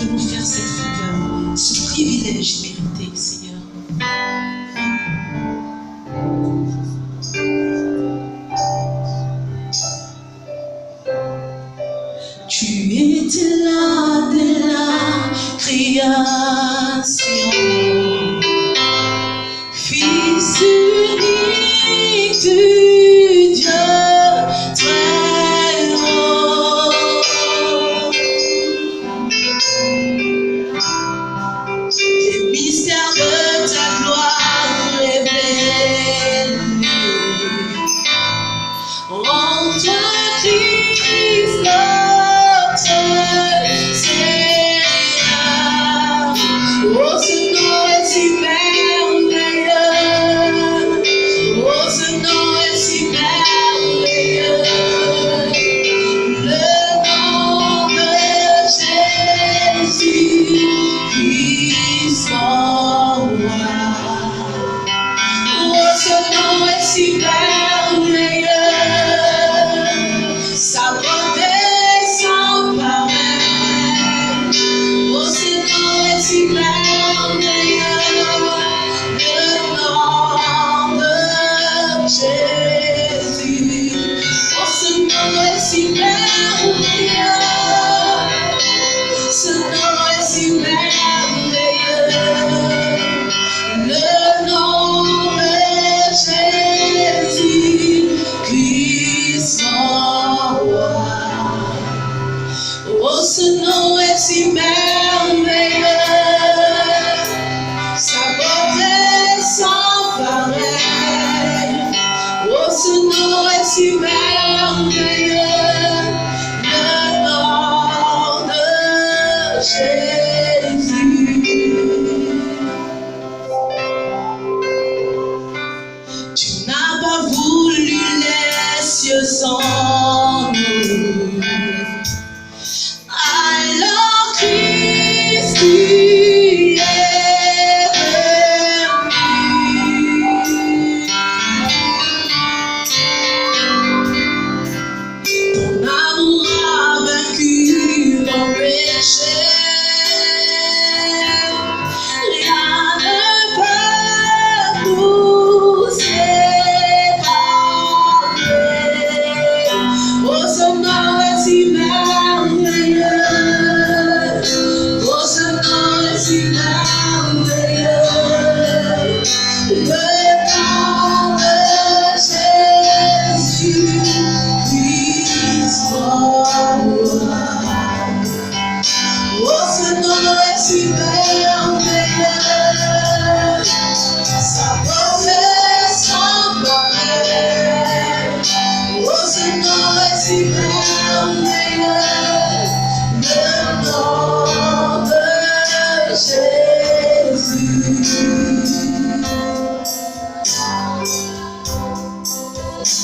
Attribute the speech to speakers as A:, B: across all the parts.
A: de nous faire cette faveur, ce privilège mérité, Seigneur. Tu étais là dès la création, Fils unique du Dieu très haut. Les mystères de ta gloire révélés, en toi Christ notre Seigneur. Oh, ce nom est si merveilleux, oh, ce nom est si merveilleux, le nom de Jésus Christ mon roi. Oh, ce nom est si merveilleux, sa beauté sans pareil. Oh, ce nom est si merveilleux, le nom de Jésus. Oh, ce nom est si merveilleux, ce nom est si merveilleux, le nom de Jésus Christ mon roi. Oh, ce nom est si merveilleux, sa beauté sans pareil. Oh, ce nom est si merveilleux, le nom de Jésus. Tu n'as pas voulu les cieux sans nous. Alors Christ tu es venu. Ton amour a vaincu mon péché. Rien ne peut nous séparer. Oh, ce nom est si merveilleux, oh, ce nom est si merveilleux, le nom de Jésus Christ mon roi. Oh, ce nom est si merveilleux, sa beauté sans pareil. Oh, ce nom est si merveilleux, le nom de Jésus.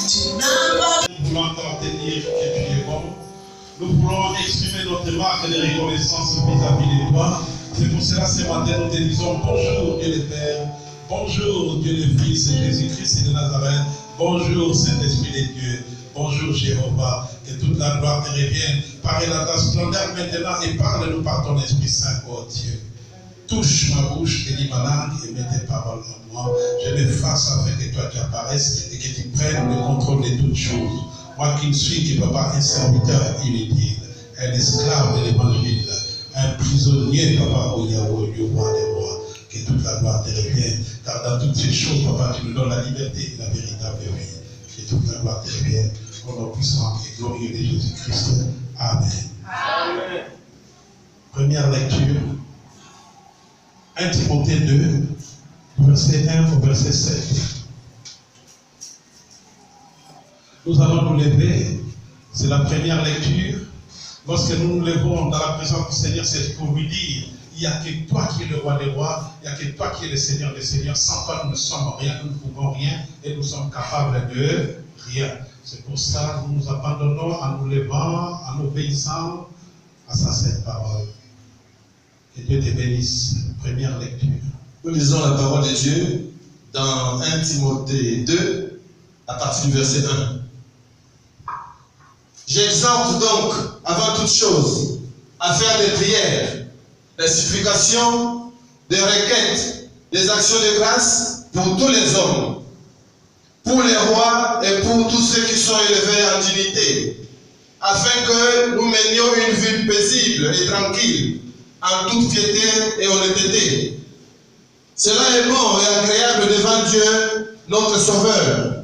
A: Tu n'as pas.
B: Nous voulons encore te dire que tu es bon. Nous voulons exprimer notre marque de reconnaissance vis-à-vis de toi. C'est pour cela ce matin nous te disons bonjour Dieu le Père, bonjour Dieu le Fils, Jésus-Christ de Nazareth, bonjour Saint-Esprit de Dieu, bonjour Jéhovah, que toute la gloire te revienne. Parle dans ta splendeur maintenant et parle-nous par ton Esprit Saint, oh Dieu. Touche ma bouche et lis ma langue et mets tes paroles en moi. Je me fasse afin que toi tu apparaisses et que tu prennes le contrôle de toutes choses. Moi qui ne suis que papa un serviteur inutile, un esclave de l'évangile, un prisonnier, papa, au Yahweh, du roi des rois, que toute la gloire te revienne. Car dans toutes ces choses, papa, tu nous donnes la liberté et la véritable vie. Que toute la gloire te revienne. Au nom puissant et glorieux de Jésus-Christ. Amen. Amen. Première lecture. 1 Timothée 2, verset 1 au verset 7. Nous allons nous lever. C'est la première lecture. Lorsque nous nous levons dans la présence du Seigneur, c'est pour lui dire, il n'y a que toi qui es le roi des rois, il n'y a que toi qui es le Seigneur des seigneurs. Sans toi, nous ne sommes rien, nous ne pouvons rien et nous sommes capables de rien. C'est pour ça que nous nous abandonnons en nous levant, en obéissant à sa sainte parole. Que Dieu te bénisse. Première lecture.
C: Nous lisons la parole de Dieu dans 1 Timothée 2, à partir du verset 1. J'exhorte donc, avant toute chose, à faire des prières, des supplications, des requêtes, des actions de grâce pour tous les hommes, pour les rois et pour tous ceux qui sont élevés en dignité, afin que nous menions une vie paisible et tranquille, en toute piété et honnêteté. Cela est bon et agréable devant Dieu, notre Sauveur,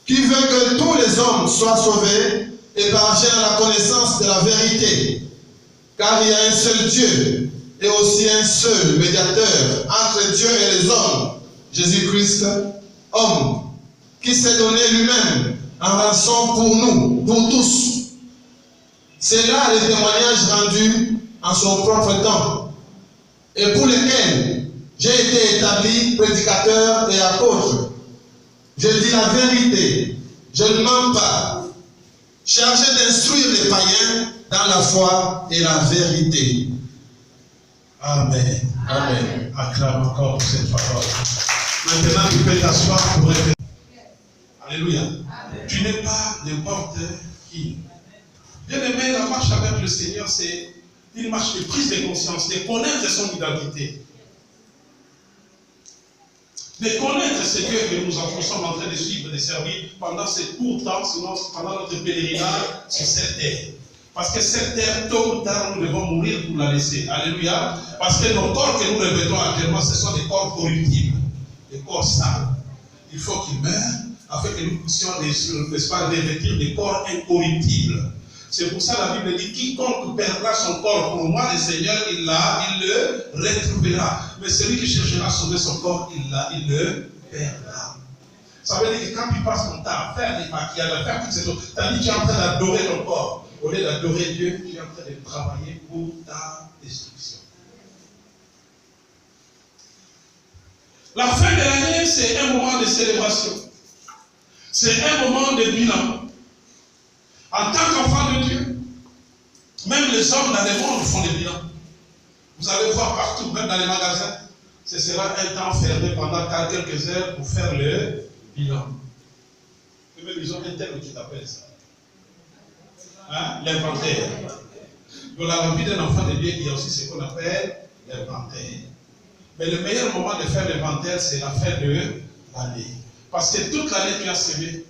C: qui veut que tous les hommes soient sauvés et parviennent à la connaissance de la vérité. Car il y a un seul Dieu et aussi un seul médiateur entre Dieu et les hommes, Jésus-Christ, homme, qui s'est donné lui-même en rançon pour nous, pour tous. C'est là les témoignages rendus en son propre temps, et pour lesquels j'ai été établi prédicateur et apôtre. Je dis la vérité, je ne mens pas, chargé d'instruire les païens dans la foi et la vérité.
B: Amen.
C: Amen.
B: Acclame encore pour cette parole. Maintenant, tu peux t'asseoir pour répéter. Alléluia. Amen. Tu n'es pas n'importe qui. Bien aimé, la marche avec le Seigneur, c'est une marche de prise de conscience, de connaître son identité. De connaître ce Dieu que nous sommes en train de suivre, de servir pendant ce court temps, sinon pendant notre pèlerinage sur cette terre. Parce que cette terre, tôt ou tard, nous devons mourir pour la laisser. Alléluia. Parce que nos corps que nous revêtons actuellement, ce sont des corps corruptibles, des corps sales. Il faut qu'ils meurent afin que nous puissions, n'est-ce pas, revêtir des corps incorruptibles. C'est pour ça que la Bible dit, quiconque perdra son corps pour moi, le Seigneur, il le retrouvera. Mais celui qui cherchera à sauver son corps, il le perdra. Ça veut dire que quand tu passes ton temps à faire des maquillages, à faire toutes ces choses, tu as dit que tu es en train d'adorer ton corps. Au lieu d'adorer Dieu, tu es en train de travailler pour ta destruction. La fin de l'année, c'est un moment de célébration. C'est un moment de bilan. En tant qu'enfant de Dieu, même les hommes dans le monde font des bilans. Vous allez voir partout, même dans les magasins, ce sera un temps fermé pendant quelques heures pour faire le bilan. Et même ils ont un terme qui t'appelle ça. Hein? L'inventaire. Dans la vie d'un enfant de Dieu, il y a aussi ce qu'on appelle l'inventaire. Mais le meilleur moment de faire l'inventaire, c'est la fin de l'année. Parce que toute l'année, tu as semé.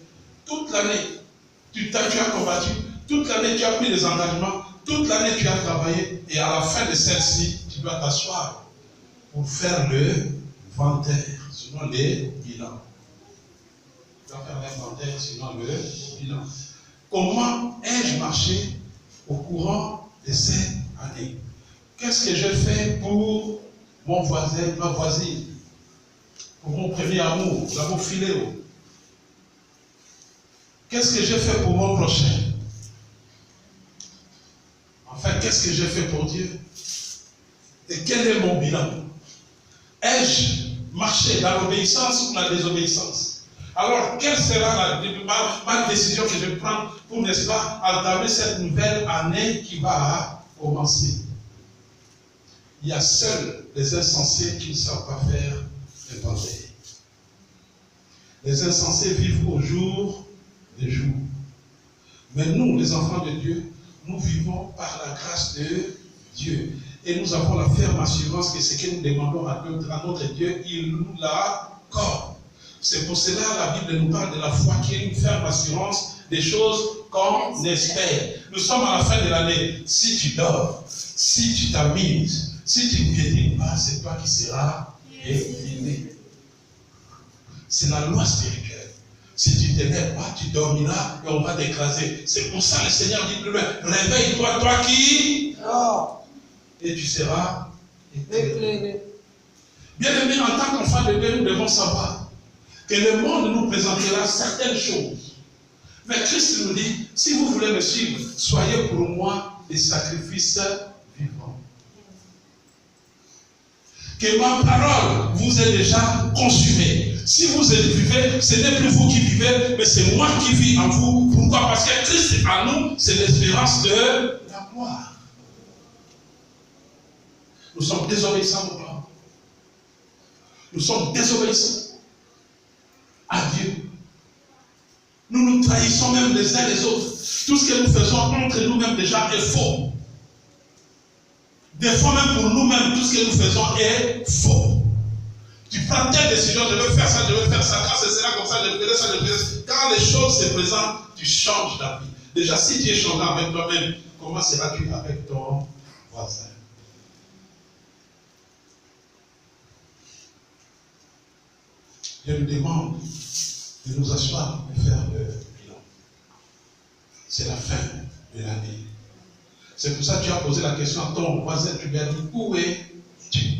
B: Toute l'année, tu as combattu. Toute l'année, tu as pris des engagements. Toute l'année, tu as travaillé. Et à la fin de celle-ci, tu dois t'asseoir pour faire le inventaire, sinon les bilans. Tu dois faire l'inventaire, sinon le bilan. Comment ai-je marché au courant de cette année? Qu'est-ce que j'ai fait pour mon voisin, ma voisine? Pour mon premier amour, l'amour philéo? Qu'est-ce que j'ai fait pour mon prochain? Enfin, qu'est-ce que j'ai fait pour Dieu? Et quel est mon bilan? Ai-je marché dans l'obéissance ou la désobéissance? Alors, quelle sera ma décision que je vais prendre pour, n'est-ce pas, entamer cette nouvelle année qui va commencer? Il y a seuls les insensés qui ne savent pas faire l'inventaire. Les insensés vivent au jour des jours. Mais nous, les enfants de Dieu, nous vivons par la grâce de Dieu. Et nous avons la ferme assurance que ce que nous demandons à notre Dieu, il nous l'accorde. C'est pour cela que la Bible nous parle de la foi qui est une ferme assurance des choses qu'on espère. Nous sommes à la fin de l'année. Si tu dors, si tu t'amuses, si tu ne piétines pas, c'est toi qui seras éliminé. C'est la loi spirituelle. Si tu ne t'élèves pas, tu dormiras et on va t'écraser. C'est pour ça que le Seigneur dit plus loin, réveille-toi, toi qui dors, et tu seras éclairé. Bien aimé, en tant qu'enfant de Dieu, nous devons savoir que le monde nous présentera certaines choses. Mais Christ nous dit, si vous voulez me suivre, soyez pour moi des sacrifices vivants. Que ma parole vous ait déjà consumé. Si vous vivez, ce n'est plus vous qui vivez, mais c'est moi qui vis en vous. Pourquoi? Parce que Christ en nous, c'est l'espérance de la gloire. Nous sommes désobéissants, nos parents. Nous sommes désobéissants à Dieu. Nous nous trahissons même les uns les autres. Tout ce que nous faisons entre nous-mêmes déjà est faux. Des fois même pour nous-mêmes, tout ce que nous faisons est faux. Tu prends telle décision, je veux faire ça, quand c'est cela comme ça, je ferai ça, je ferai ça. Quand les choses se présentent, tu changes d'avis. Déjà, si tu es changeant avec toi-même, comment seras-tu avec ton voisin? Je lui demande de nous asseoir et faire le bilan. C'est la fin de l'année. C'est pour ça que tu as posé la question à ton voisin, tu lui as dit, où es-tu?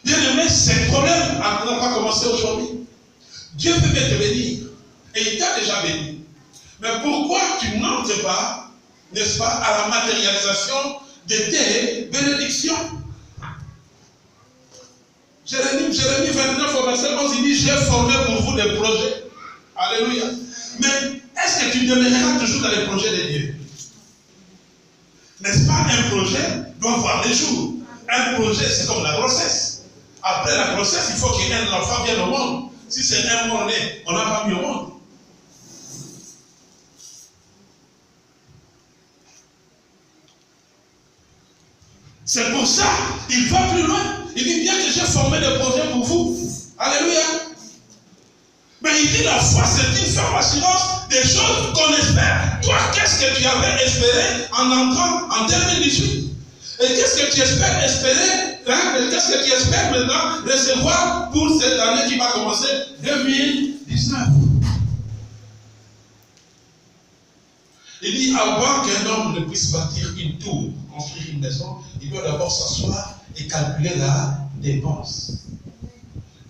B: Bien aimé, ces problèmes n'ont pas commencé aujourd'hui. Dieu peut te bénir. Et il t'a déjà béni. Mais pourquoi tu n'entres pas, n'est-ce pas, à la matérialisation de tes bénédictions? Jérémie 29 au verset 11, il dit, j'ai formé pour vous des projets. Alléluia. Mais est-ce que tu demeureras toujours dans les projets de Dieu? N'est-ce pas, un projet doit voir les jours. Un projet, c'est comme la grossesse. Après la grossesse, il faut qu'un enfant vienne au monde. Si c'est un mort-né, on n'a pas mis au monde. C'est pour ça, il va plus loin. Il dit bien que j'ai formé des projets pour vous. Alléluia. Mais il dit la foi, c'est une ferme assurance des choses qu'on espère. Toi, qu'est-ce que tu avais espéré en entrant en 2018? Et qu'est-ce que tu espères espérer, qu'est-ce que tu espères maintenant recevoir pour cette année qui va commencer 2019? Il dit, avant qu'un homme ne puisse bâtir une tour, construire une maison, il doit d'abord s'asseoir et calculer la dépense.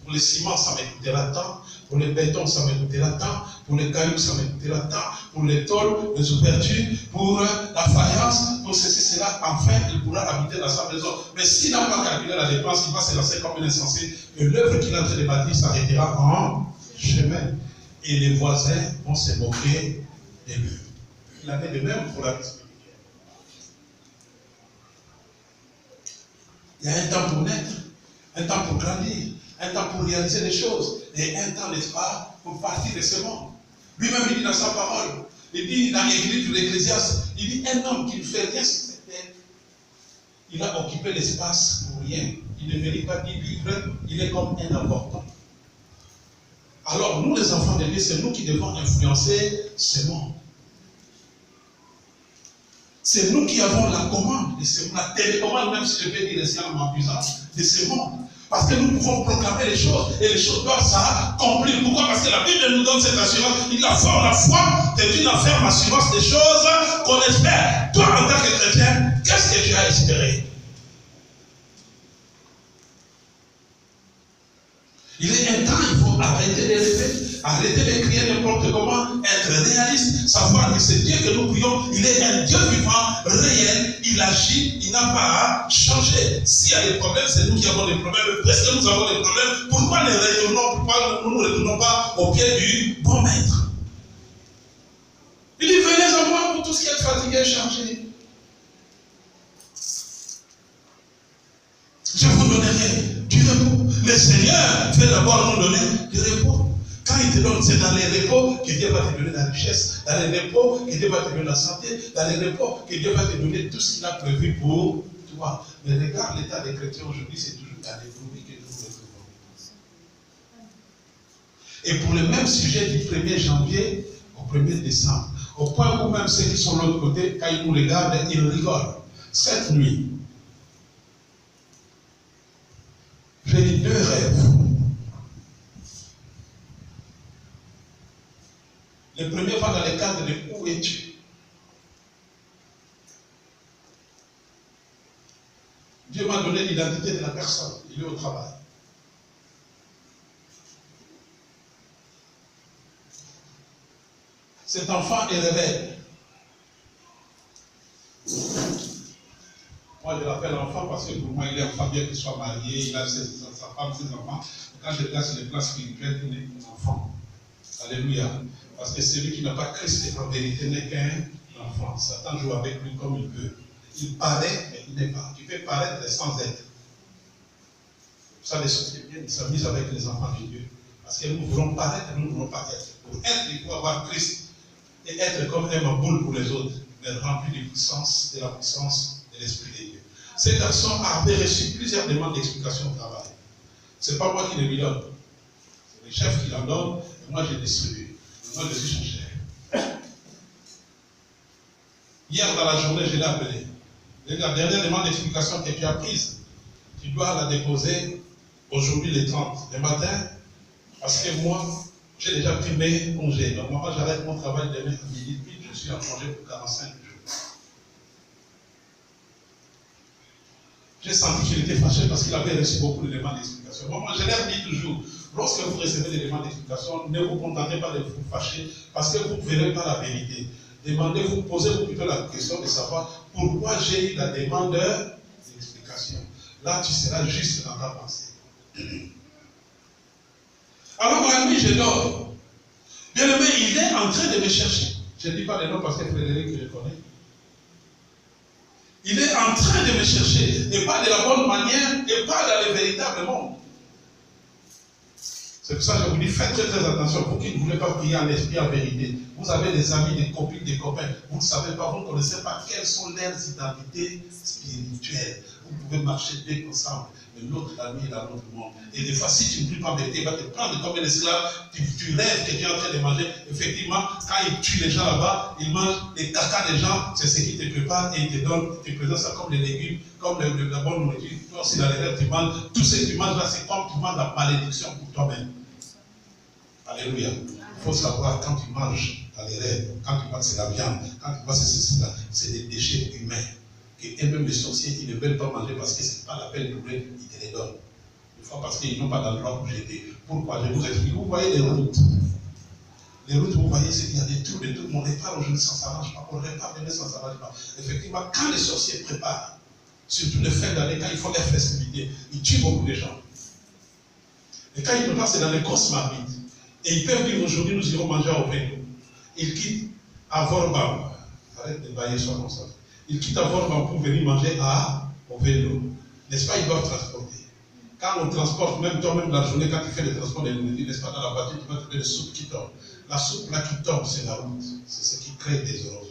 B: Pour le ciment, ça m'écoutera tant. Pour le béton, ça m'écoutera tant. Pour les cailloux, ça m'écoutera tant. Pour les tôles, les ouvertures, pour la faïence, pour ceci, cela. Enfin, il pourra habiter dans sa maison. Mais s'il n'a pas calculé la dépense, il va se lancer comme un insensé. Et l'œuvre qu'il est en train de bâtir s'arrêtera en chemin. Et les voisins vont se moquer de lui. Il en est de même pour la vie spirituelle. Il y a un temps pour naître, un temps pour grandir, un temps pour réaliser des choses, et un temps, n'est-ce pas, pour partir de ce monde. Lui-même, il dit dans sa parole, il dit dans l'église de l'Ecclésiaste, il dit un homme qui ne fait rien sur cette terre, il a occupé l'espace pour rien. Il ne mérite pas d'y vivre, il est comme un avorton. Alors, nous, les enfants de Dieu, c'est nous qui devons influencer ce monde. C'est nous qui avons la commande, la télécommande, même si je peux dire ici en m'abusant, de ce monde. Parce que nous pouvons proclamer les choses, et les choses doivent s'accomplir. Pourquoi? Parce que la Bible nous donne cette assurance. Il dit la foi est une ferme assurance des choses qu'on espère. Toi, en tant que chrétien, qu'est-ce que tu as espéré? Il est un temps, il faut arrêter de rêver, arrêter de crier n'importe comment, être réaliste, savoir que c'est Dieu que nous prions, il est un Dieu vivant, réel, il agit, il n'a pas à changer. S'il y a des problèmes, c'est nous qui avons des problèmes. Puisque nous avons des problèmes, pourquoi ne nous retournons pas au pied du bon maître? Il dit, venez à moi pour tout ce qui est fatigué et chargé. Je vous donnerai du repos. Le Seigneur fait d'abord nous donner du repos. Quand il te donne, c'est dans les repos que Dieu va te donner la richesse, dans les repos que Dieu va te donner la santé, dans les repos que Dieu va te donner tout ce qu'il a prévu pour toi. Mais regarde l'état des chrétiens aujourd'hui, c'est toujours dans les fruits que nous retrouvons. Et pour le même sujet du 1er janvier au 1er décembre, au point où même ceux qui sont de l'autre côté, quand ils nous regardent, ils rigolent. Cette nuit, j'ai eu 2 rêves. Le premier va dans le cadre de où es-tu? Dieu m'a donné l'identité de la personne. Il est au travail. Cet enfant est rebelle. Moi, je l'appelle enfant parce que pour moi, il est enfant bien qu'il soit marié, il a sa femme, ses enfants. Quand je regarde sur les plans spirituels, il est un enfant. Alléluia. Parce que celui qui n'a pas Christ en vérité n'est qu'un enfant. Satan joue avec lui comme il veut. Il paraît, mais il n'est pas. Tu peux paraître sans être. Ça, les sociétés ils s'amusent avec les enfants de Dieu. Parce que nous voulons paraître, nous ne voulons pas être. Pour être, il faut avoir Christ. Et être comme un boule pour les autres, mais rempli de la puissance de l'Esprit de Dieu. Ces garçons avaient reçu plusieurs demandes d'explication au travail. Ce n'est pas moi qui les lui donne. C'est le chef qui l'en donne, et moi je distribue. Et moi je suis son chef. Hier dans la journée, je l'ai appelé. La dernière demande d'explication que tu as prise, tu dois la déposer aujourd'hui le 30, le matin, parce que moi, j'ai déjà pris mes congés. Donc moi, j'arrête mon travail demain à midi, puis je suis en congé pour 45 jours. J'ai senti qu'il était fâché parce qu'il avait reçu beaucoup de demandes d'explication. Moi, je leur dis toujours, lorsque vous recevez des demandes d'explication, ne vous contentez pas de vous fâcher parce que vous ne verrez pas la vérité. Demandez-vous, posez-vous plutôt la question de savoir pourquoi j'ai eu la demande d'explication. Là, tu seras juste dans ta pensée. Alors la nuit, je dors. Bien aimé, il est en train de me chercher. Je ne dis pas le nom parce que Frédéric, que je connais. Il est en train de me chercher, et pas de la bonne manière, et pas dans le véritable monde. C'est pour ça que je vous dis, faites très très attention, pour qui ne voulez pas prier en esprit, en vérité. Vous avez des amis, des copines, des copains, vous ne savez pas, vous ne connaissez pas quelles sont leurs identités spirituelles. Vous pouvez marcher bien ensemble, mais l'autre ami est dans l'autre monde. Et des fois, si tu ne pries pas en vérité, il va te prendre comme un esclave, tu rêves que tu es en train de manger. Effectivement, quand il tue les gens là-bas, il mange les caca des gens, c'est ce qui te prépare et il te donne, il te présente ça comme des légumes, comme la bonne nourriture. Toi aussi, dans les rêves, tu manges, tout ce que tu manges là, c'est comme tu manges la malédiction pour toi-même. Alléluia. Il faut savoir, quand tu manges dans les rêves, quand tu manges c'est la viande, quand tu manges c'est des déchets humains. Et même les sorciers, ils ne veulent pas manger parce que ce n'est pas la peine de brûler, ils te les donnent. Une fois parce qu'ils n'ont pas d'endroit où jeter. Pourquoi? Je vous explique. Vous voyez les routes. Les routes, vous voyez, c'est qu'il y a des trous, des trucs. On répare aujourd'hui sans ça marche pas. On répare demain sans ça marche pas. Effectivement, quand les sorciers préparent, surtout les fêtes d'année, quand ils font les festivités, ils tuent beaucoup de gens. Et quand ils préparent, c'est dans les grosses marmites. Et ils peuvent dire aujourd'hui, nous irons manger au vélo. Ils quittent à Vorbam. Arrête de bailler sur comme ça. Ils quittent à Vorbam pour venir manger au vélo. N'est-ce pas, ils doivent transporter. Quand on transporte, même toi-même la journée, quand tu fais le transport de nourriture, n'est-ce pas, dans la voiture, tu vas trouver des soupes qui tombent. La soupe là qui tombe, c'est la route. C'est ce qui crée des érosions.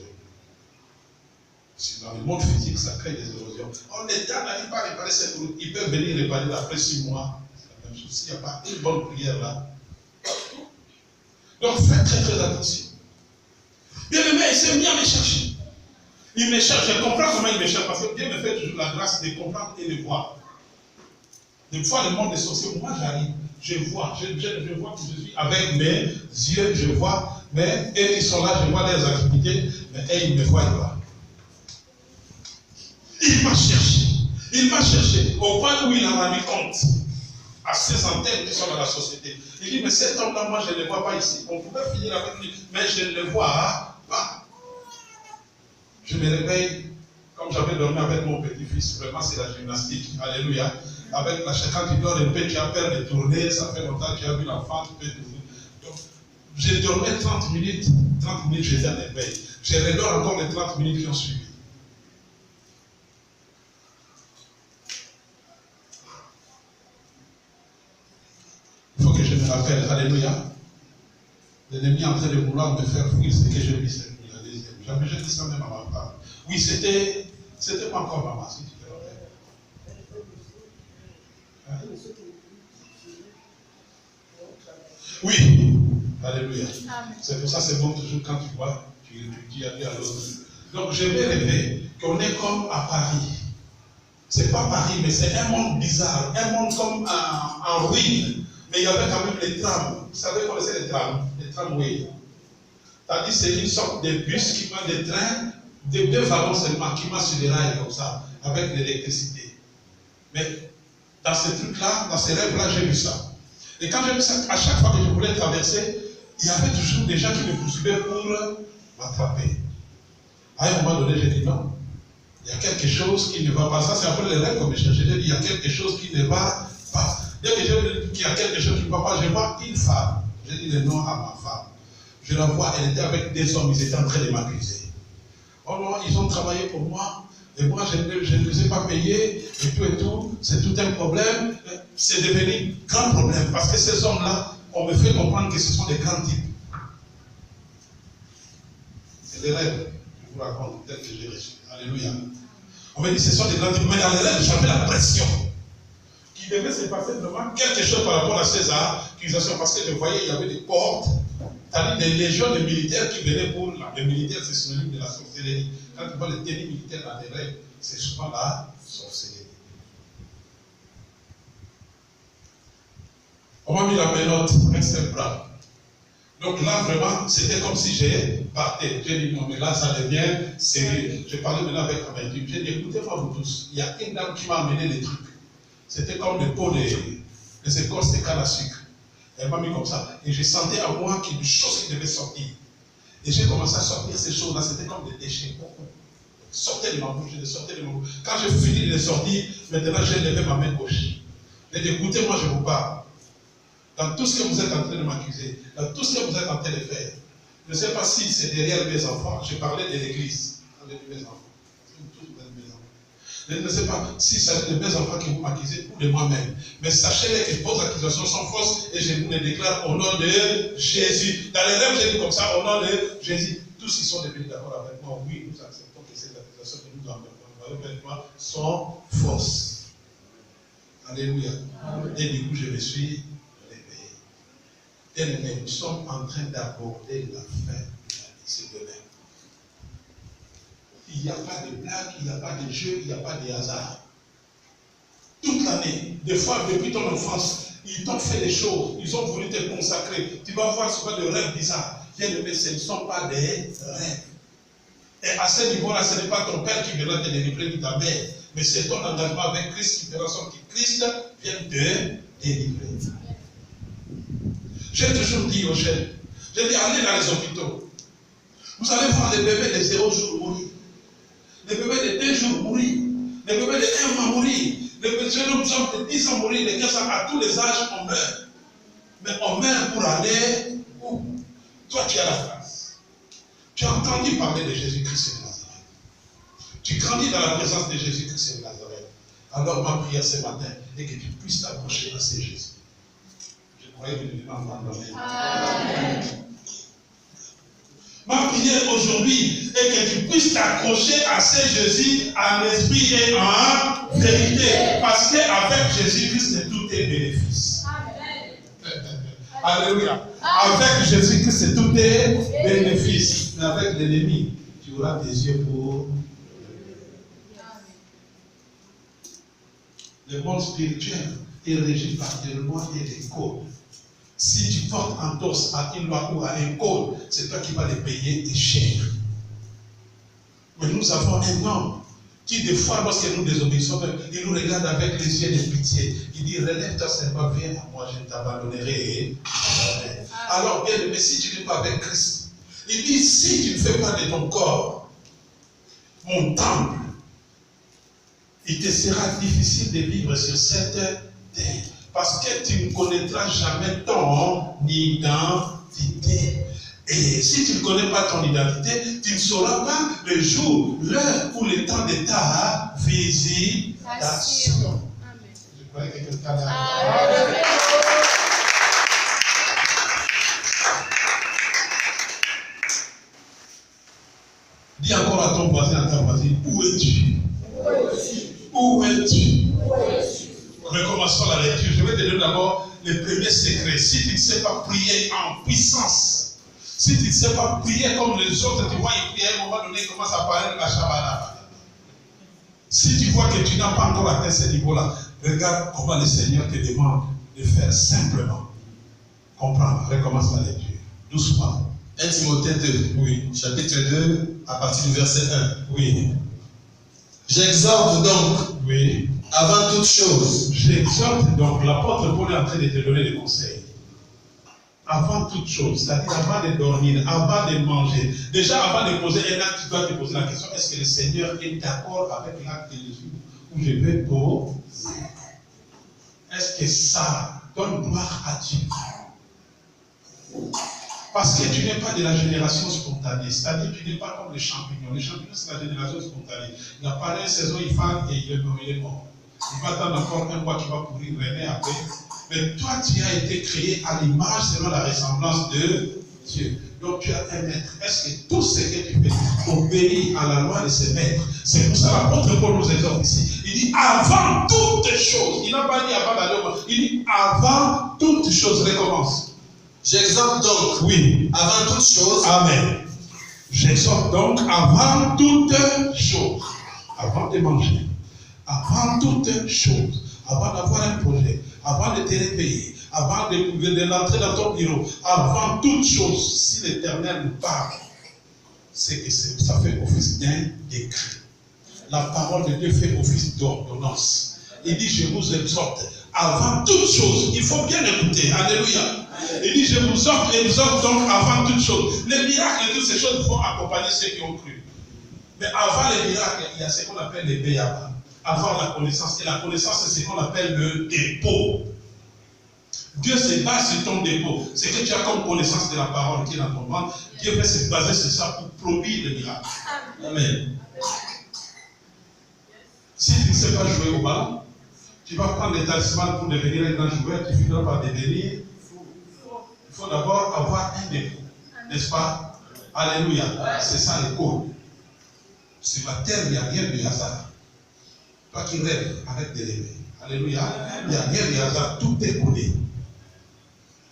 B: Dans le monde physique, ça crée des érosions. On est dans n'arrive pas à réparer cette route. Ils peuvent venir réparer après 6 mois. C'est la même chose. S'il n'y a pas une bonne prière là. Donc faites très très attention. Bien aimé, il s'est mis à me chercher. Il me cherche, je comprends comment il me cherche, parce que Dieu me fait toujours la grâce de comprendre et de voir. Des fois, le monde des sorciers, moi j'arrive, je vois, je vois que je suis avec mes yeux, je vois, mais eux qui sont là, je vois leurs activités, mais eux ils ne me voient pas. Il m'a cherché, au point où il en a rendu compte à ces antennes qui sont dans la société. Il dit, mais cet homme-là, moi je ne le vois pas ici. On pouvait finir avec lui, mais je ne le vois pas. Je me réveille, comme j'avais dormi avec mon petit-fils, vraiment c'est la gymnastique, alléluia. Avec la quand tu dors un peu, tu as peur de tourner, ça fait longtemps que tu as vu l'enfant, tu peux tourner. Donc, j'ai dormi 30 minutes, j'étais en éveil. Je redors encore les 30 minutes qui ont suivi. Il faut que je me rappelle, alléluia. L'ennemi est en train de vouloir me faire fuir ce que je vis cette nuit. J'avais déjà dit ça même à ma femme. Oui, c'était pas encore maman, si tu te rappelles. Oui, alléluia. C'est pour ça que c'est bon toujours quand tu vois, tu dis à l'autre. Donc je vais rêver qu'on est comme à Paris. C'est pas Paris, mais c'est un monde bizarre, un monde comme en ruine. Mais il y avait quand même les trams. Vous savez comment c'est les tramways. C'est-à-dire c'est une sorte de bus qui va des trains, de 2 wagons seulement, qui marchent sur des rails comme ça, avec l'électricité. Mais dans ces trucs-là, dans ces rêves-là, j'ai vu ça. Et quand j'ai vu ça, à chaque fois que je voulais traverser, il y avait toujours des gens qui me poursuivaient pour m'attraper. À un moment donné, j'ai dit non. Il y a quelque chose qui ne va pas. Ça, c'est après les rêves que je cherchais. J'ai dit il y a quelque chose qui ne va pas. Dès que j'ai dit qu'il y a quelque chose qui ne va pas, je vois une femme. J'ai dit le nom à ma femme. Je la vois, elle était avec des hommes, ils étaient en train de m'accuser. Oh non, ils ont travaillé pour moi, et moi je ne les ai pas payés, et tout, c'est tout un problème. C'est devenu un grand problème, parce que ces hommes-là, on me fait comprendre que ce sont des grands types. C'est des rêves, je vous raconte, tel que j'ai reçu. Alléluia. On m'a dit ce sont des grands diplômes. Mais dans les rêves, j'avais la pression. Qu'il devait se passer vraiment quelque chose par rapport à ces accusations. Parce que je voyais, il y avait des portes, c'est-à-dire des légions de militaires qui venaient pour. Les militaires, c'est synonyme de la sorcellerie. Quand tu vois les tennis militaires dans les rêves, c'est souvent la sorcellerie. On m'a mis la menotte, un seul bras. Donc là, vraiment, c'était comme si j'ai parté. J'ai dit non, mais là, ça devient sérieux. Je parlais maintenant avec Amélie. J'ai dit, écoutez-moi vous tous, il y a une dame qui m'a amené des trucs. C'était comme le pot des écorces de canne à sucre. Elle m'a mis comme ça. Et je sentais à moi qu'il y a des choses qui devaient sortir. Et j'ai commencé à sortir ces choses-là, c'était comme des déchets. Sortez de ma bouche, je sortais de ma bouche. Quand j'ai fini de les sortir, maintenant j'ai levé ma main gauche. J'ai dit, écoutez, moi je vous parle. Dans tout ce que vous êtes en train de m'accuser, dans tout ce que vous êtes en train de faire, je ne sais pas si c'est derrière mes enfants, je parlais de l'église, avec mes enfants. Je ne sais pas si c'est de mes enfants qui vous m'accusez ou de moi-même. Mais sachez-les que vos accusations sont fausses et je vous les déclare au nom de Jésus. Dans les rêves, j'ai dit comme ça, au nom de Jésus. Tous qui sont devenus d'accord avec moi, oui, nous acceptons que ces accusations que nous envoyons avec moi sont fausses. Alléluia. Amen. Et du coup, je me suis réveillé. Nous sommes en train d'aborder la fin de demain. Il n'y a pas de blague, il n'y a pas de jeu, il n'y a pas de hasard. Toute l'année, des fois, depuis ton enfance, ils t'ont fait des choses, ils ont voulu te consacrer. Tu vas voir souvent des rêves bizarres. Bien aimé, ce ne sont pas des rêves. Et à ce niveau-là, ce n'est pas ton père qui viendra te délivrer ni ta mère, mais c'est ton engagement avec Christ qui fera en sorte que Christ vienne te délivrer. J'ai toujours dit aux jeunes, j'ai dit, allez dans les hôpitaux. Vous allez voir les bébés de 0 jours mourir. Les bébés de 2 jours mourir. Les bébés de 1 mois mourir. Les jeunes hommes de 10 ans mourir. Les 15 ans, à tous les âges, on meurt. Mais on meurt pour aller où? Toi, tu as la grâce. Tu as entendu parler de Jésus-Christ de Nazareth. Tu grandis dans la présence de Jésus-Christ de Nazareth. Alors, ma prière ce matin est que tu puisses t'approcher à ce Jésus. Je croyais que tu devais m'entendre. Amen. Ma prière aujourd'hui est que tu puisses t'accrocher à ce Jésus en esprit et en vérité. Parce qu'avec Jésus-Christ, tout est bénéfice. Amen. Alléluia. Avec Jésus-Christ, tout est bénéfice. Mais avec l'ennemi, tu auras des yeux pour. Le monde spirituel est régi par des lois et des codes. Si tu portes un torse à une loi ou à un code, c'est toi qui vas les payer et cher. Mais nous avons un homme qui, des fois, lorsque nous désobéissons, il nous regarde avec les yeux de pitié. Il dit, relève-toi seulement, viens à moi, je t'abandonnerai. Alors, bien aimé, si tu n'es pas avec Christ, il dit, si tu ne fais pas de ton corps mon temple, il te sera difficile de vivre sur cette terre. Parce que tu ne connaîtras jamais ton identité. Et si tu ne connais pas ton identité, tu ne sauras pas le jour, l'heure ou le temps de ta visitation. Je croyais que quelqu'un a... Dis encore à ton voisin, à ta voisine, où es-tu? Où es-tu? Recommençons la lecture. Je vais te donner d'abord le premier secret. Si tu ne sais pas prier en puissance, si tu ne sais pas prier comme les autres, tu vois, ils prient à un moment donné, il commence à parler de la Shabbat. Si tu vois que tu n'as pas encore atteint ce niveau-là, regarde comment le Seigneur te demande de faire simplement. Comprends, recommence la lecture. Doucement.
C: 1 Timothée 2,
B: oui.
C: Chapitre 2, à partir du verset 1.
B: Oui.
C: J'exhorte donc,
B: oui,
C: avant toute chose.
B: J'exhorte donc, l'apôtre Paul est en train de te donner des conseils. Avant toute chose, c'est-à-dire avant de dormir, avant de manger. Déjà, avant de poser un acte, tu dois te poser la question, est-ce que le Seigneur est d'accord avec l'acte de Jésus où je vais poser? Est-ce que ça donne gloire à Dieu? Parce que tu n'es pas de la génération spontanée, c'est-à-dire que tu n'es pas comme les champignons. Les champignons, c'est la génération spontanée. Il apparaît une saison, il fan et il est mort. Il va attendre encore un mois qui va pourrir, renaître après. Mais toi, tu as été créé à l'image selon la ressemblance de Dieu. Donc tu as un maître. Est-ce que tout ce que tu fais obéit à la loi de ce maître? C'est pour ça que l'apôtre Paul nous exhorte ici. Il dit avant toutes choses. Il n'a pas dit avant d'aller au monde. Il dit avant toutes choses. Recommence.
C: J'exhorte donc,
B: Oui.
C: avant toute chose,
B: Amen. J'exhorte donc avant toutes choses, avant de manger, avant toutes choses, avant d'avoir un projet, avant de te réveiller, avant d'entrer dans ton bureau, avant toutes choses, si l'Éternel nous parle, c'est que ça fait office d'un décret. La parole de Dieu fait office d'ordonnance. Il dit, je vous exhorte, avant toutes choses, il faut bien écouter, alléluia. Il dit, je vous exhorte donc avant toutes choses. Les miracles et toutes ces choses vont accompagner ceux qui ont cru. Mais avant les miracles, il y a ce qu'on appelle les béaba. Avant la connaissance. Et la connaissance, c'est ce qu'on appelle le dépôt. Dieu se base sur ton dépôt. Ce que tu as comme connaissance de la parole qui est dans ton ventre, Dieu va se baser sur ça pour produire le miracle. Amen. Si tu ne sais pas jouer au ballon, tu vas prendre les talismans pour devenir un grand joueur, tu finiras par devenir. Il faut d'abord avoir un dépôt, n'est-ce pas? Alléluia. C'est ça le code. Sur la terre, il n'y a rien de hasard. Toi qui rêves, arrête de rêver. Alléluia. Il n'y a rien de hasard, tout est codé.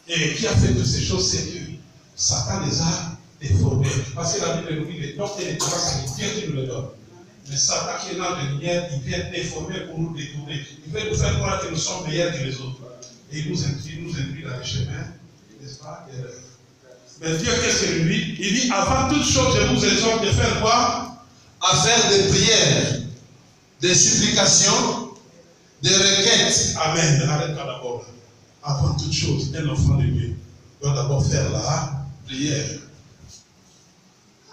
B: Et qui a fait toutes ces choses, c'est Dieu. Satan les a déformés. Parce que la Bible nous dit les dons et les grâces, c'est Dieu qui nous les donne. Mais Satan qui est dans la lumière, il vient déformer pour nous détourner. Il veut nous faire croire que nous sommes meilleurs que les autres. Et il nous induit dans les chemins, n'est-ce pas, d'erreur. Mais Dieu, qu'est-ce qu'il lui dit? Il dit, avant toute chose, je vous exhorte de faire quoi?
C: à faire des prières, des supplications, des requêtes.
B: Amen. Arrête-toi d'abord. Avant toute chose, un enfant de Dieu doit d'abord faire la prière.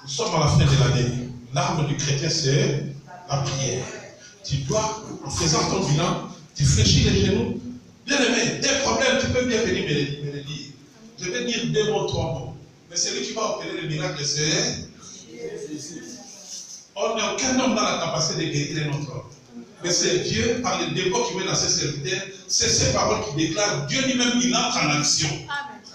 B: Nous sommes à la fin de l'année. L'arme du chrétien, c'est la prière. Tu dois, en faisant ton bilan, tu fléchis les genoux. Bien aimé, des problèmes, tu peux bien venir me les dire. Je vais dire 2 mots, 3 mots. Mais celui qui va opérer le miracle, c'est Jésus. On n'a aucun homme dans la capacité de guérir un autre homme. Mais c'est Dieu, par le dépôt qui met dans ses serviteurs, c'est ces paroles qui déclarent. Dieu lui-même, il entre en action.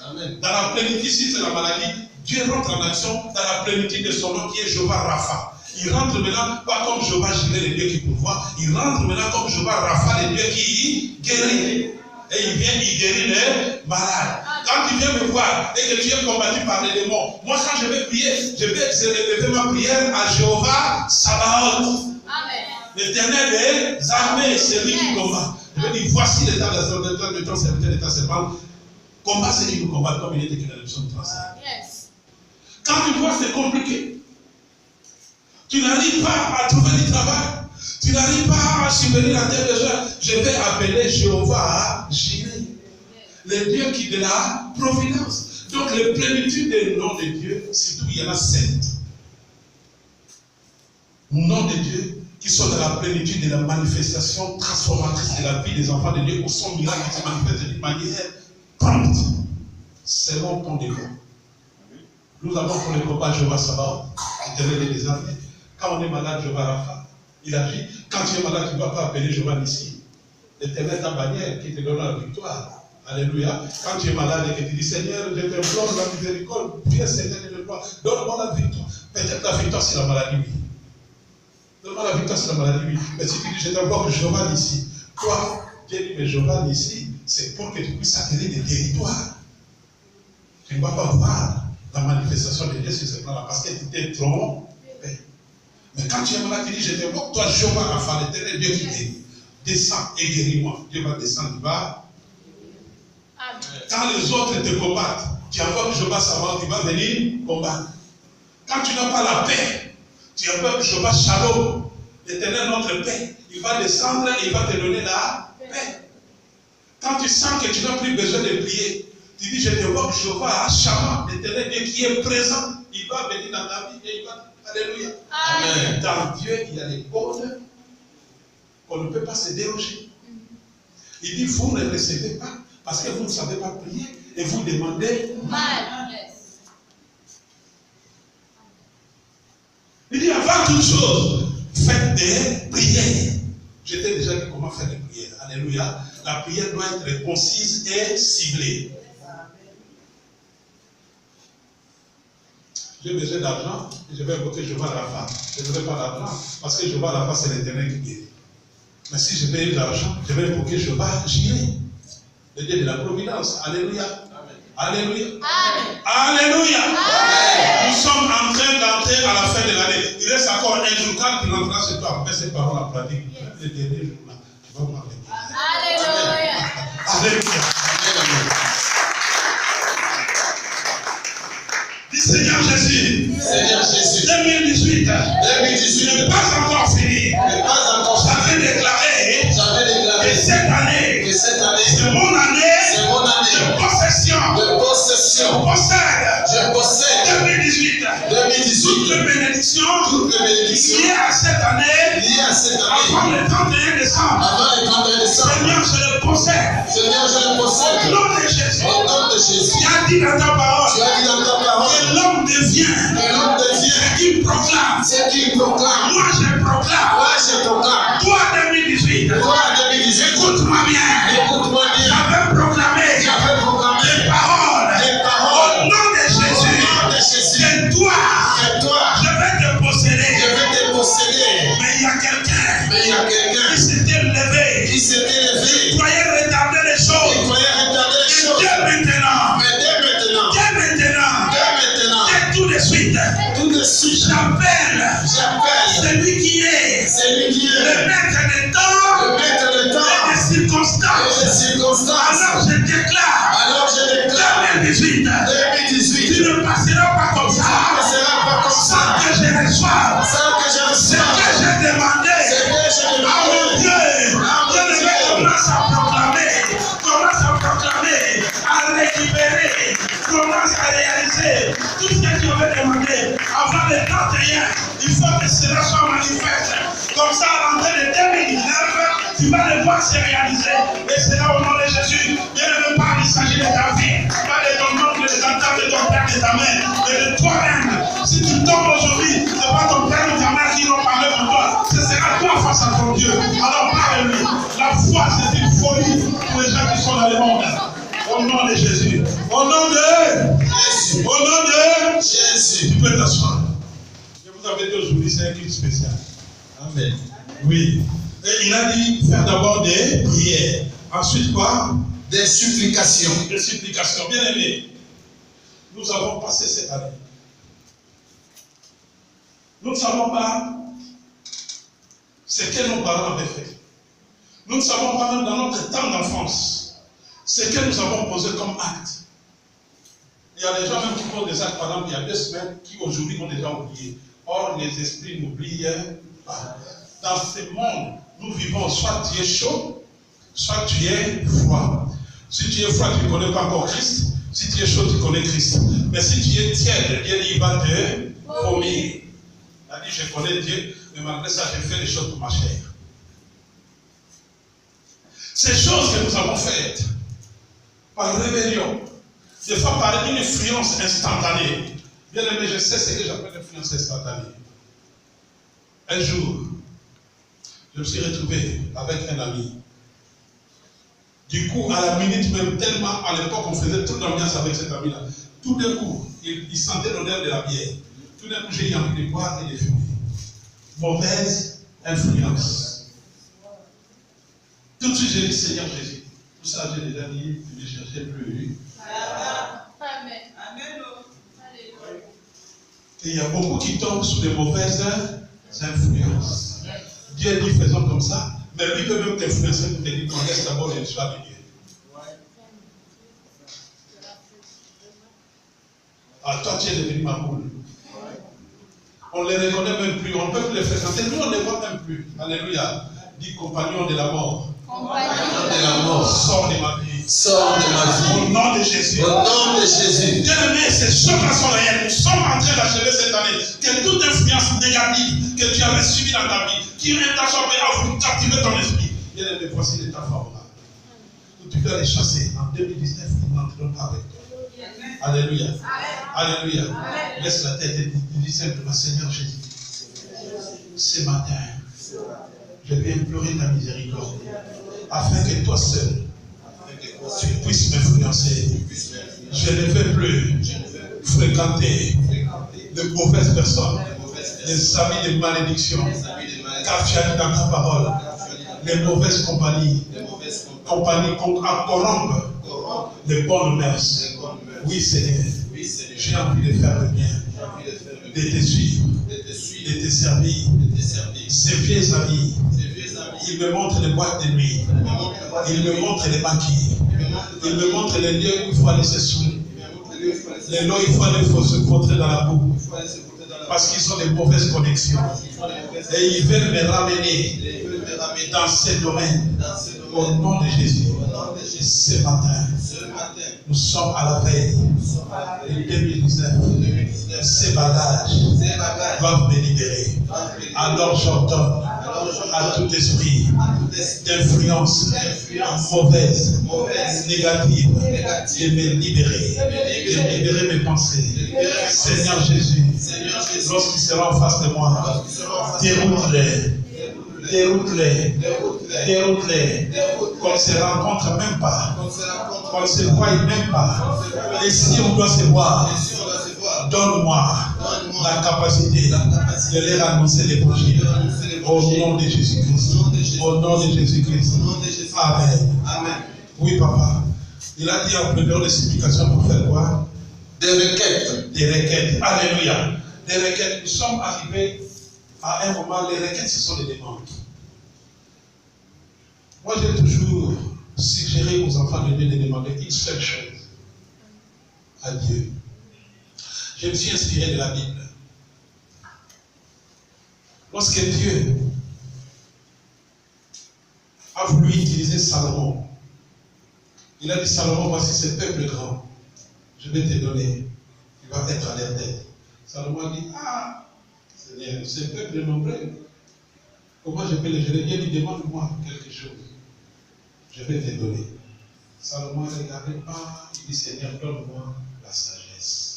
B: Amen. Dans la plénitude, si c'est la maladie, Dieu rentre en action dans la plénitude de son nom qui est Jéhovah Rapha. Il rentre maintenant pas comme Jéhovah Jireh, le Dieu qui pourvoit. Il rentre maintenant comme Jéhovah Rapha, le Dieu qui guérit. Et il vient y guérir les malades. Quand tu viens me voir et que tu es combattu par les démons, moi quand je vais prier, je vais élever ma prière à Jéhovah Sabaoth. L'Éternel des armées, c'est lui qui combat. Je vais dire, voici l'état de ton serviteur, de ta servante. Combat ceux qui nous combattent comme il était écrit dans le psaume 35. Quand tu vois c'est compliqué, tu n'arrives pas à trouver du travail, tu n'arrives pas à subvenir à tes besoins, je vais appeler Jéhovah Jireh, le Dieu qui de la providence. Donc les plénitudes des noms de Dieu, surtout il y en a 7 noms de Dieu qui sont dans la plénitude de la manifestation transformatrice de la vie des enfants de Dieu, où son miracle se manifeste d'une manière prompte, selon ton démon. Nous avons pour le combat Jéhovah Sabaoth, l'éternel des armées. Quand on est malade, Jéhovah Rapha, il agit. Quand tu es malade, tu ne dois pas appeler Jéhovah Nissi. L'éternel ta bannière qui te donne la victoire. Alléluia. Quand tu es malade et que tu dis Seigneur, je t'implore la miséricorde, viens Seigneur, je te implore, donne-moi la victoire. Peut-être la victoire, c'est la maladie, oui. Donne-moi la victoire, c'est la maladie, oui. Mais si tu dis je t'implore Jéhovah Nissi, toi, Dieu dit, mais Jéhovah Nissi, c'est pour que tu puisses acquérir des territoires. Tu ne vas pas voir la manifestation de Dieu sur ce plan-là parce que tu t'es trompé. Mais quand tu es malade, tu dis je t'invoque, toi, Jéhovah Rapha, l'éternel Dieu qui guérit. Descends et guéris-moi. Dieu va descendre du bas. Quand les autres te combattent, tu invoques Jéhovah Sabaoth, il va venir combattre. Quand tu n'as pas la paix, tu invoques Jéhovah Shalom, l'éternel notre paix. Il va descendre et il va te donner la paix. Quand tu sens que tu n'as plus besoin de prier, tu dis je t'invoque Jéhovah Shammah, l'éternel Dieu qui est présent. Il va venir dans ta vie et il va. Alléluia. Amen. Dans Dieu, il y a des codes qu'on ne peut pas se déroger. Il dit vous ne recevez pas parce que vous ne savez pas prier et vous demandez mal. Il dit avant toute chose, faites des prières. Je t'ai déjà dit comment faire des prières. Alléluia. La prière doit être concise et ciblée. j'ai besoin d'argent, et je vais invoquer Jéhovah Rapha. Je n'aurai pas d'argent, parce que Jéhovah Rapha, c'est l'Éternel qui guérit. Mais si je paye de l'argent, je vais invoquer Jéhovah Jireh, le Dieu de la providence. Alléluia. Alléluia. Alléluia. Nous sommes en train d'entrer à la fin de l'année. Il reste encore un jour. Quand tu rentreras chez toi, après ces paroles en pratique, le dernier jour là, tu vas voir les miracles. Alléluia. Alléluia. Dis Seigneur Jésus.
C: Seigneur Jésus.
B: 2018.
C: 2018
B: n'est pas encore fini.
C: n'est pas encore
B: J'avais déclaré que cette année, c'est mon année de possession. Je possède 2018. Toutes les bénédictions liées à cette année, avant le 31 décembre. Seigneur, je le possède. Au nom de Jésus. Tu as dit dans ta parole que l'homme devient ce qu'il proclame. Moi, je proclame. Toi, 2018. Écoute-moi bien. J'avais proclamé les paroles au nom de Jésus. Que toi, je vais te posséder. Mais il y a quelqu'un qui s'était levé. Il croyait retarder les choses. Et Dieu maintenant. Et tout de suite. J'appelle celui qui est le maître des temps et des circonstances. Alors je déclare 2018. Tu ne passeras pas comme ça sans que je reçoive ce que j'ai demandé à mon Dieu. Je commence à proclamer, à récupérer, commence à réaliser tout ce que tu avais demandé avant le 31. Il faut que cela soit manifeste. Comme ça, à l'entrée de 2019, tu vas le voir se réaliser. Et c'est là au nom de Jésus. Dieu ne veut pas qu'il s'agisse de ta vie, pas de ton oncle, de ta tante, de ton père, de ta mère, mais de toi-même. Si tu tombes aujourd'hui, ce n'est pas ton père ou ta mère qui vont parler pour toi. Ce sera toi face à ton Dieu. Alors parle-lui. La foi, c'est une folie pour les gens qui sont dans le monde. Au nom de Jésus. Au nom de Jésus. Au nom de Jésus. Tu peux t'asseoir. Je vous avais dit aujourd'hui, c'est un culte spécial. Amen. Oui. Et il a dit faire d'abord des prières. Ensuite quoi?
C: Des supplications.
B: Des supplications. Bien aimés, nous avons passé cette année. Nous ne savons pas ce que nos parents avaient fait. Nous ne savons pas même dans notre temps d'enfance ce que nous avons posé comme acte. Il y a des gens même qui posent des actes, par exemple, il y a 2 semaines, qui aujourd'hui ont déjà oublié. Or, les esprits n'oublient pas. Dans ce monde, nous vivons, soit tu es chaud, soit tu es froid. Si tu es froid, tu ne connais pas encore Christ. Si tu es chaud, tu connais Christ. Mais si tu es tiède, Dieu dit, il va te vomir. Il a dit, je connais Dieu, mais malgré ça, j'ai fait les choses pour ma chair. Ces choses que nous avons faites, par rébellion, des fois par une influence instantanée. Bien aimé, je sais ce que j'appelle l'influence instantanée. Un jour, je me suis retrouvé avec un ami. Du coup, à la minute même, tellement à l'époque, on faisait toute l'ambiance avec cet ami-là. Tout d'un coup, il sentait l'odeur de la bière. Tout d'un coup, j'ai eu envie de boire et de fumer. Mauvaise influence. Tout de suite, j'ai dit, Seigneur Jésus, tout ça, j'ai déjà dit, je ne cherchais plus.
A: Amen.
B: Et il y a beaucoup qui tombent sous des mauvaises influences. Dieu dit, faisons comme ça, mais lui peut même t'influencer pour te dire qu'on laisse d'abord les choix de Dieu. Ah, toi, tu es devenu ma boule. On ne les reconnaît même plus, on ne peut plus les fréquenter, nous on ne les voit même plus. Alléluia. Dis compagnon de la mort.
C: Compagnon de la mort.
B: Sors de ma vie.
C: Sors de ma vie.
B: Au nom de Jésus.
C: Au nom de Jésus.
B: Bien aimé, ces choses-là sont réelles. Nous sommes en train d'achever cette année. Que toute influence négative que tu avais subie dans ta vie, qui est ta chambre à vous captiver ton esprit. Bien aimé, voici l'état favorable. Tu dois les chasser. En 2019, nous n'entrons pas avec toi. Alléluia. Alléluia. Laisse la tête et dis simplement, Seigneur Jésus, ce matin, je vais implorer ta miséricorde, afin que toi seul, tu puisses m'influencer. Je ne veux plus fréquenter de mauvaises personnes, les amis de malédiction, car tu as dit dans ta parole, les mauvaises compagnies corrompent les bonnes mœurs. Oui, Seigneur, j'ai envie de faire le bien, de te suivre, de te servir. Ces vieux amis, ils me montrent les boîtes de nuit, ils me montrent les maquis, ils me montrent les lieux où il faut aller se saouler, les lieux où il faut aller se pontrer dans la boue, parce qu'ils ont des mauvaises connexions. Et ils veulent me ramener dans ces domaines. Au nom de Jésus, ce matin, nous sommes à la veille de 2019. Ces bagages doivent me libérer. Alors j'ordonne à tout esprit d'influence mauvaise, négative, de me libérer, de libérer mes pensées. Seigneur Jésus, lorsqu'ils seront en face de moi, déroute-les. Déroute-les, qu'on ne se rencontre même pas, qu'on ne se voie même pas. Et si on doit se voir, donne-moi la capacité de leur annoncer l'évangile. Au nom de Jésus-Christ. Au nom de Jésus-Christ. Amen. Oui, papa. Il a dit en plénière de supplication pour faire quoi?
C: Des requêtes.
B: Des requêtes. Alléluia. Des requêtes. Nous sommes arrivés à un moment, les requêtes, ce sont des demandes. Moi, j'ai toujours suggéré aux enfants de Dieu de demander une seule chose à Dieu. Je me suis inspiré de la Bible. Lorsque Dieu a voulu utiliser Salomon, il a dit, Salomon, voici ce peuple grand, je vais te donner, tu vas être à leur tête. Salomon a dit, ah, Seigneur, ce peuple est nombreux, comment je peux le gérer? Dieu lui demande-moi quelque chose, je vais te donner. Salomon ne regardait pas, il dit, Seigneur, donne-moi la sagesse.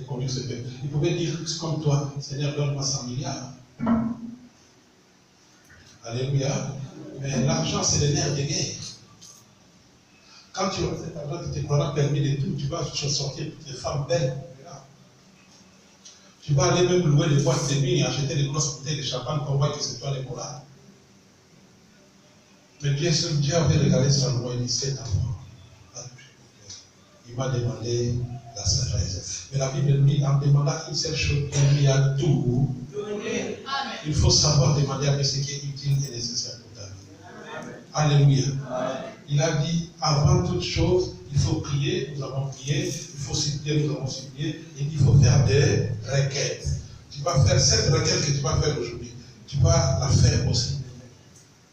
B: Et conduire ce peuple. Il pouvait dire comme toi, Seigneur, donne-moi 100 milliards. Alléluia. Mais l'argent, c'est le nerf de guerre. Quand tu auras cet argent, tu te croiras permis de tout. Tu vas sortir toutes les femmes belles. Tu vas aller même louer des boîtes de nuit et acheter des grosses bouteilles de champagne pour voir que c'est toi les morales. Mais Dieu avait regardé Salomon et dit, cet enfant, il m'a demandé la sagesse. Mais la Bible dit, en demandant une seule chose, il lui a tout donné. Il faut savoir demander à ce qui est utile et nécessaire pour ta vie. Alléluia. Il a dit, avant toute chose, il faut prier, nous avons prié, il faut supplier, nous avons supplié, et il faut faire des requêtes. Tu vas faire cette requête que tu vas faire aujourd'hui, tu vas la faire aussi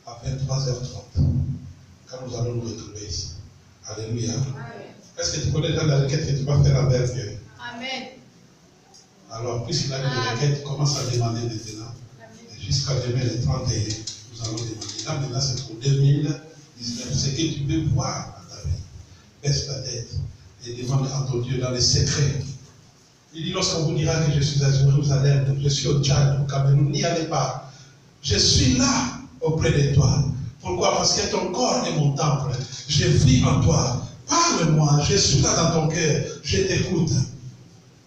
B: à 23h30, quand nous allons nous retrouver ici. Alléluia. Est-ce que tu connais déjà la requête que tu vas faire envers Dieu? Amen. Alors, puisqu'il a dit des requêtes, commence à demander maintenant. Jusqu'à demain, le 31, nous allons demander. Là, maintenant, c'est pour 2019. Ce que tu veux voir dans ta vie. Baisse ta tête et demande à ton Dieu dans les secrets. Il dit, lorsqu'on vous dira que je suis à Jérusalem, je suis au Tchad, au Cameroun, n'y allez pas. Je suis là auprès de toi. Pourquoi? Parce que ton corps est mon temple. Je vis en toi. Parle-moi, je suis là dans ton cœur, je t'écoute.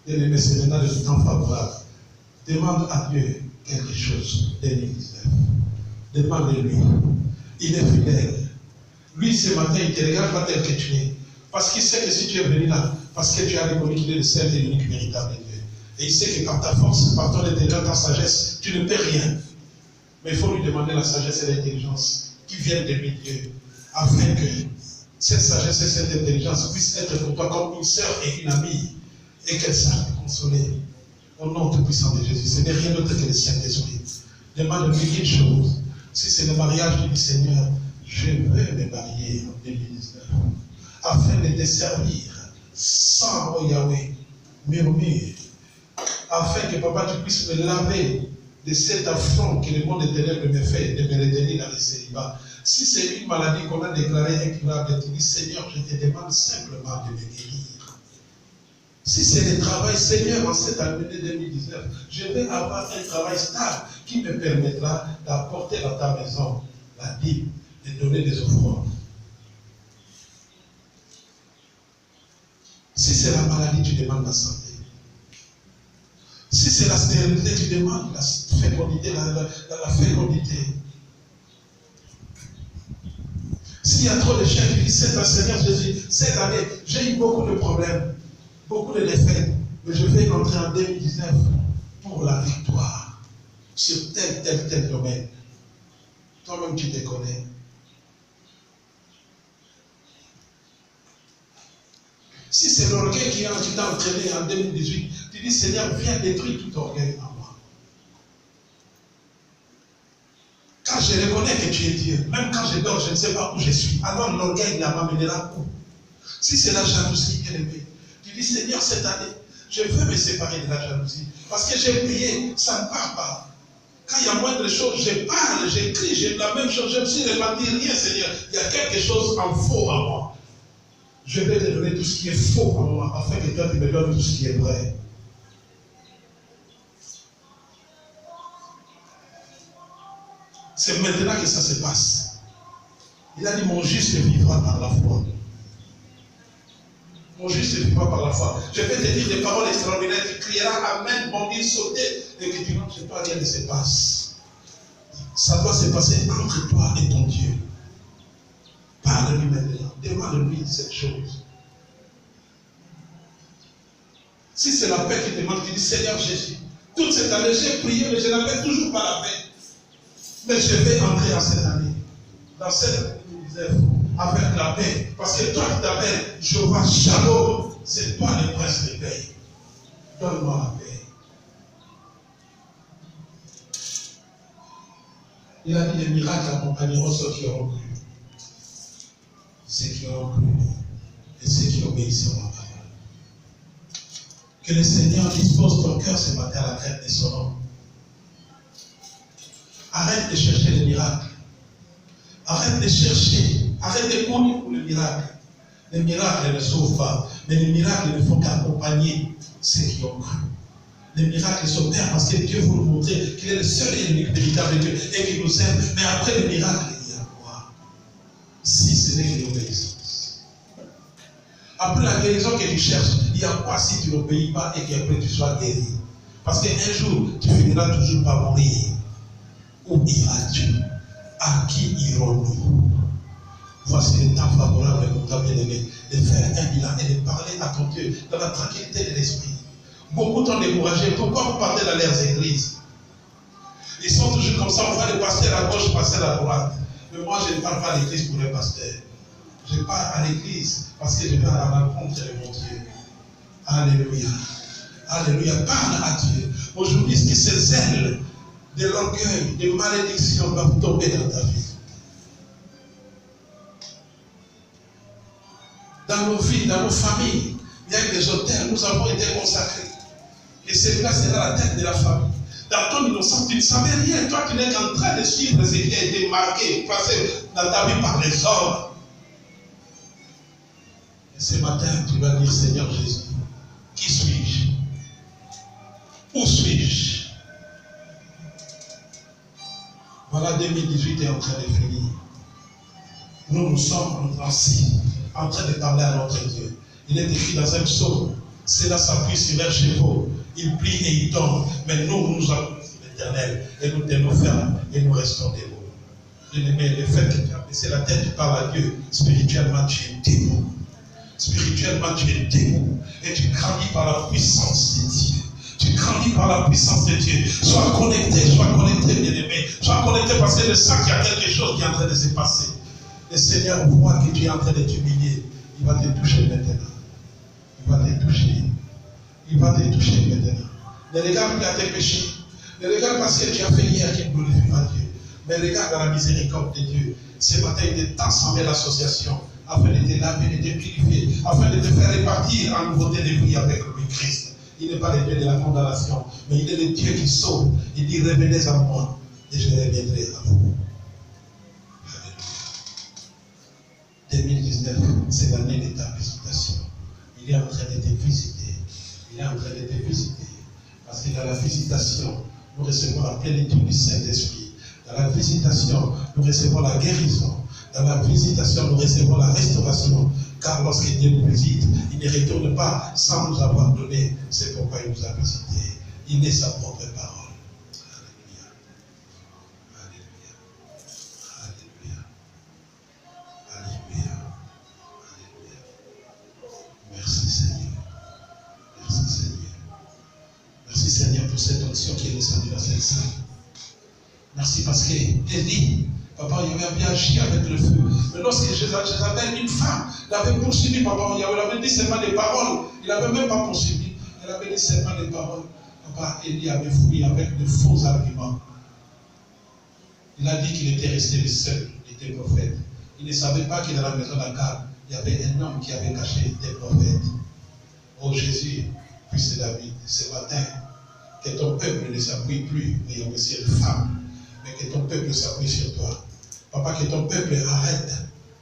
B: Bien-aimé, c'est maintenant le temps favorable. Demande à Dieu quelque chose, 2019. Demande-lui. Il est fidèle. Lui, ce matin, il ne te regarde pas tel que tu es. Parce qu'il sait que si tu es venu là, parce que tu as reconnu qu'il est le seul et l'unique véritable Dieu. Et il sait que par ta force, par ton intelligence, ta sagesse, tu ne peux rien. Mais il faut lui demander la sagesse et l'intelligence qui viennent de lui, Dieu, afin que cette sagesse et cette intelligence puissent être pour toi comme une sœur et une amie, et qu'elle sache te consoler. Au nom tout-puissant de Jésus, ce n'est rien d'autre que le Saint-Esprit. Demande-lui une chose. Si c'est le mariage, tu dis, Seigneur, je veux me marier en 2019, afin de te servir sans, oh Yahweh, murmure, afin que papa, tu puisses me laver de cet affront que le monde éternel me fait, de me retenir dans le célibat. Si c'est une maladie qu'on a déclarée incurable, tu dis, Seigneur, je te demande simplement de me guérir. Si c'est le travail, Seigneur, en cette année 2019, je vais avoir un travail stable qui me permettra d'apporter dans ta maison la Bible, de donner des offrandes. Si c'est la maladie, tu demandes la santé. c'est la stérilité qui demande la fécondité, la fécondité. S'il y a trop de chefs qui disent, c'est un Seigneur Jésus, cette année, j'ai eu beaucoup de problèmes, beaucoup de défaites, mais je vais entrer en 2019 pour la victoire sur tel domaine. Toi-même, tu te connais. Si c'est l'orgueil qui t'a entraîné en 2018, tu dis, Seigneur, viens détruire tout orgueil en moi. Quand je reconnais que tu es Dieu, même quand je dors, je ne sais pas où je suis, alors l'orgueil m'amènera où? Si c'est la jalousie, bien aimé, tu dis, Seigneur, cette année, je veux me séparer de la jalousie. Parce que j'ai prié, ça ne part pas. Quand il y a moindre chose, je parle, j'écris, j'ai la même chose, je me suis répandu, rien, Seigneur. Il y a quelque chose en faux en moi. Je vais te donner tout ce qui est faux en moi, afin que toi, tu me donnes tout ce qui est vrai. C'est maintenant que ça se passe. Il a dit, mon juste vivra par la foi. Mon juste vivra par la foi. Je vais te dire des paroles extraordinaires. Tu crieras Amen, bondir, sauter, et que tu ne sais pas, rien ne se passe. Ça doit se passer entre toi et ton Dieu. Parle-lui maintenant. Demande-lui cette chose. Si c'est la paix qui demande, tu dis, Seigneur Jésus, toute cette année, j'ai prié, mais je n'avais toujours pas la paix. Mais je vais entrer en cette année, dans cette année, avec la paix. Parce que toi qui t'appelles Jéhovah Shalom, c'est toi le prince de paix. Donne-moi la paix. Il a dit, les miracles accompagneront ceux qui auront cru. Ceux qui auront cru et ceux qui obéisseront à la parole. Que le Seigneur dispose ton cœur ce matin à la crête de son nom. Arrête de chercher les miracles. Arrête de chercher. Arrête de courir pour le miracle. Les miracles ne sauvent pas. Mais les miracles ne font qu'accompagner ceux qui ont cru. Les miracles s'opèrent parce que Dieu veut nous montrer qu'il est le seul et unique véritable Dieu et qu'il nous aime. Mais après le miracle, il y a quoi? Si ce n'est que l'obéissance. Après la guérison que tu cherches, il y a quoi si tu n'obéis pas et qu'après tu sois guéri? Parce qu'un jour, tu finiras toujours par mourir. Où iras-tu? À qui irons-nous? Voici le temps favorable, mon temps bien-aimé, de faire un bilan et de parler à ton Dieu dans la tranquillité de l'esprit. Beaucoup t'ont découragé. Pourquoi vous partez dans leurs églises? Ils sont toujours comme ça, on voit les pasteurs à gauche, passer à droite. Mais moi, je ne parle pas à l'église pour les pasteurs. Je parle à l'église parce que je vais à la rencontre de mon Dieu. Alléluia. Alléluia. Parle à Dieu. Aujourd'hui, ce que ces ailes de l'orgueil, de malédiction doivent tomber dans ta vie. Dans nos vies, dans nos familles, il y a des autels, nous avons été consacrés. Et celui-là sera la tête de la famille. Dans ton innocence, tu ne savais rien. Toi, tu n'es qu'en train de suivre ce qui a été marqué, passé dans ta vie par les hommes. Et ce matin, tu vas dire, Seigneur Jésus, qui suis-je? Où suis-je? Voilà, 2018 est en train de finir. Nous sommes ainsi, en train de parler à notre Dieu. Il est écrit dans un psaume, cela s'appuie sur leurs chevaux, ils plient et ils tombent, mais nous nous appuyons sur l'Éternel, et nous tenons ferme, et nous restons debout. Bien-aimé, le fait que tu as baissé la tête, tu parles à Dieu, spirituellement tu es debout. Spirituellement tu es debout, et tu grandis par la puissance de Dieu. Tu grandis par la puissance de Dieu. Sois connecté, bien-aimé. Sois connecté parce que je sens qu'il y a quelque chose qui est en train de se passer. Le Seigneur voit que tu es en train de t'humilier. Il va te toucher maintenant. Il va te toucher. Il va te toucher maintenant. Ne regarde plus à tes péchés. Ne regarde pas ce que tu as fait hier qui ne glorifie pas Dieu. Mais regarde dans la miséricorde de Dieu. Ce matin, il est ensemble l'association afin de te laver, de te purifier, afin de te faire répartir en nouveauté de vie avec lui, Christ. Il n'est pas le Dieu de la condamnation, mais il est le Dieu qui sauve. Il dit, revenez à moi et je reviendrai à vous. Alléluia. 2019, c'est l'année de ta visitation. Il est en train de te visiter. Il est en train de te visiter. Parce que dans la visitation, nous recevons la plénitude du Saint-Esprit. Dans la visitation, nous recevons la guérison. Dans la visitation, nous recevons la restauration. Car lorsque Dieu nous visite, il ne retourne pas sans nous avoir donné. C'est pourquoi il nous a visités. Il est sa propre parole. Alléluia. Alléluia. Alléluia. Alléluia. Alléluia. Merci Seigneur. Merci Seigneur. Merci Seigneur pour cette onction qui est descendue dans cette salle. Merci parce que Élie, papa, il avait bien agi avec le feu. Mais lorsque Jézabel, une femme, l'avait poursuivi, papa, il avait dit seulement des paroles. Il n'avait même pas poursuivi. Il avait dit seulement des paroles. Papa, Élie avait fouillé avec de faux arguments. Il a dit qu'il était resté le seul, il était prophète. Il ne savait pas qu'il dans la maison d'Akab, il y avait un homme qui avait caché des prophètes. Oh Jésus, fils de David, ce matin, que ton peuple ne s'appuie plus, mais aussi une femme, mais que ton peuple s'appuie sur toi. Papa, que ton peuple arrête,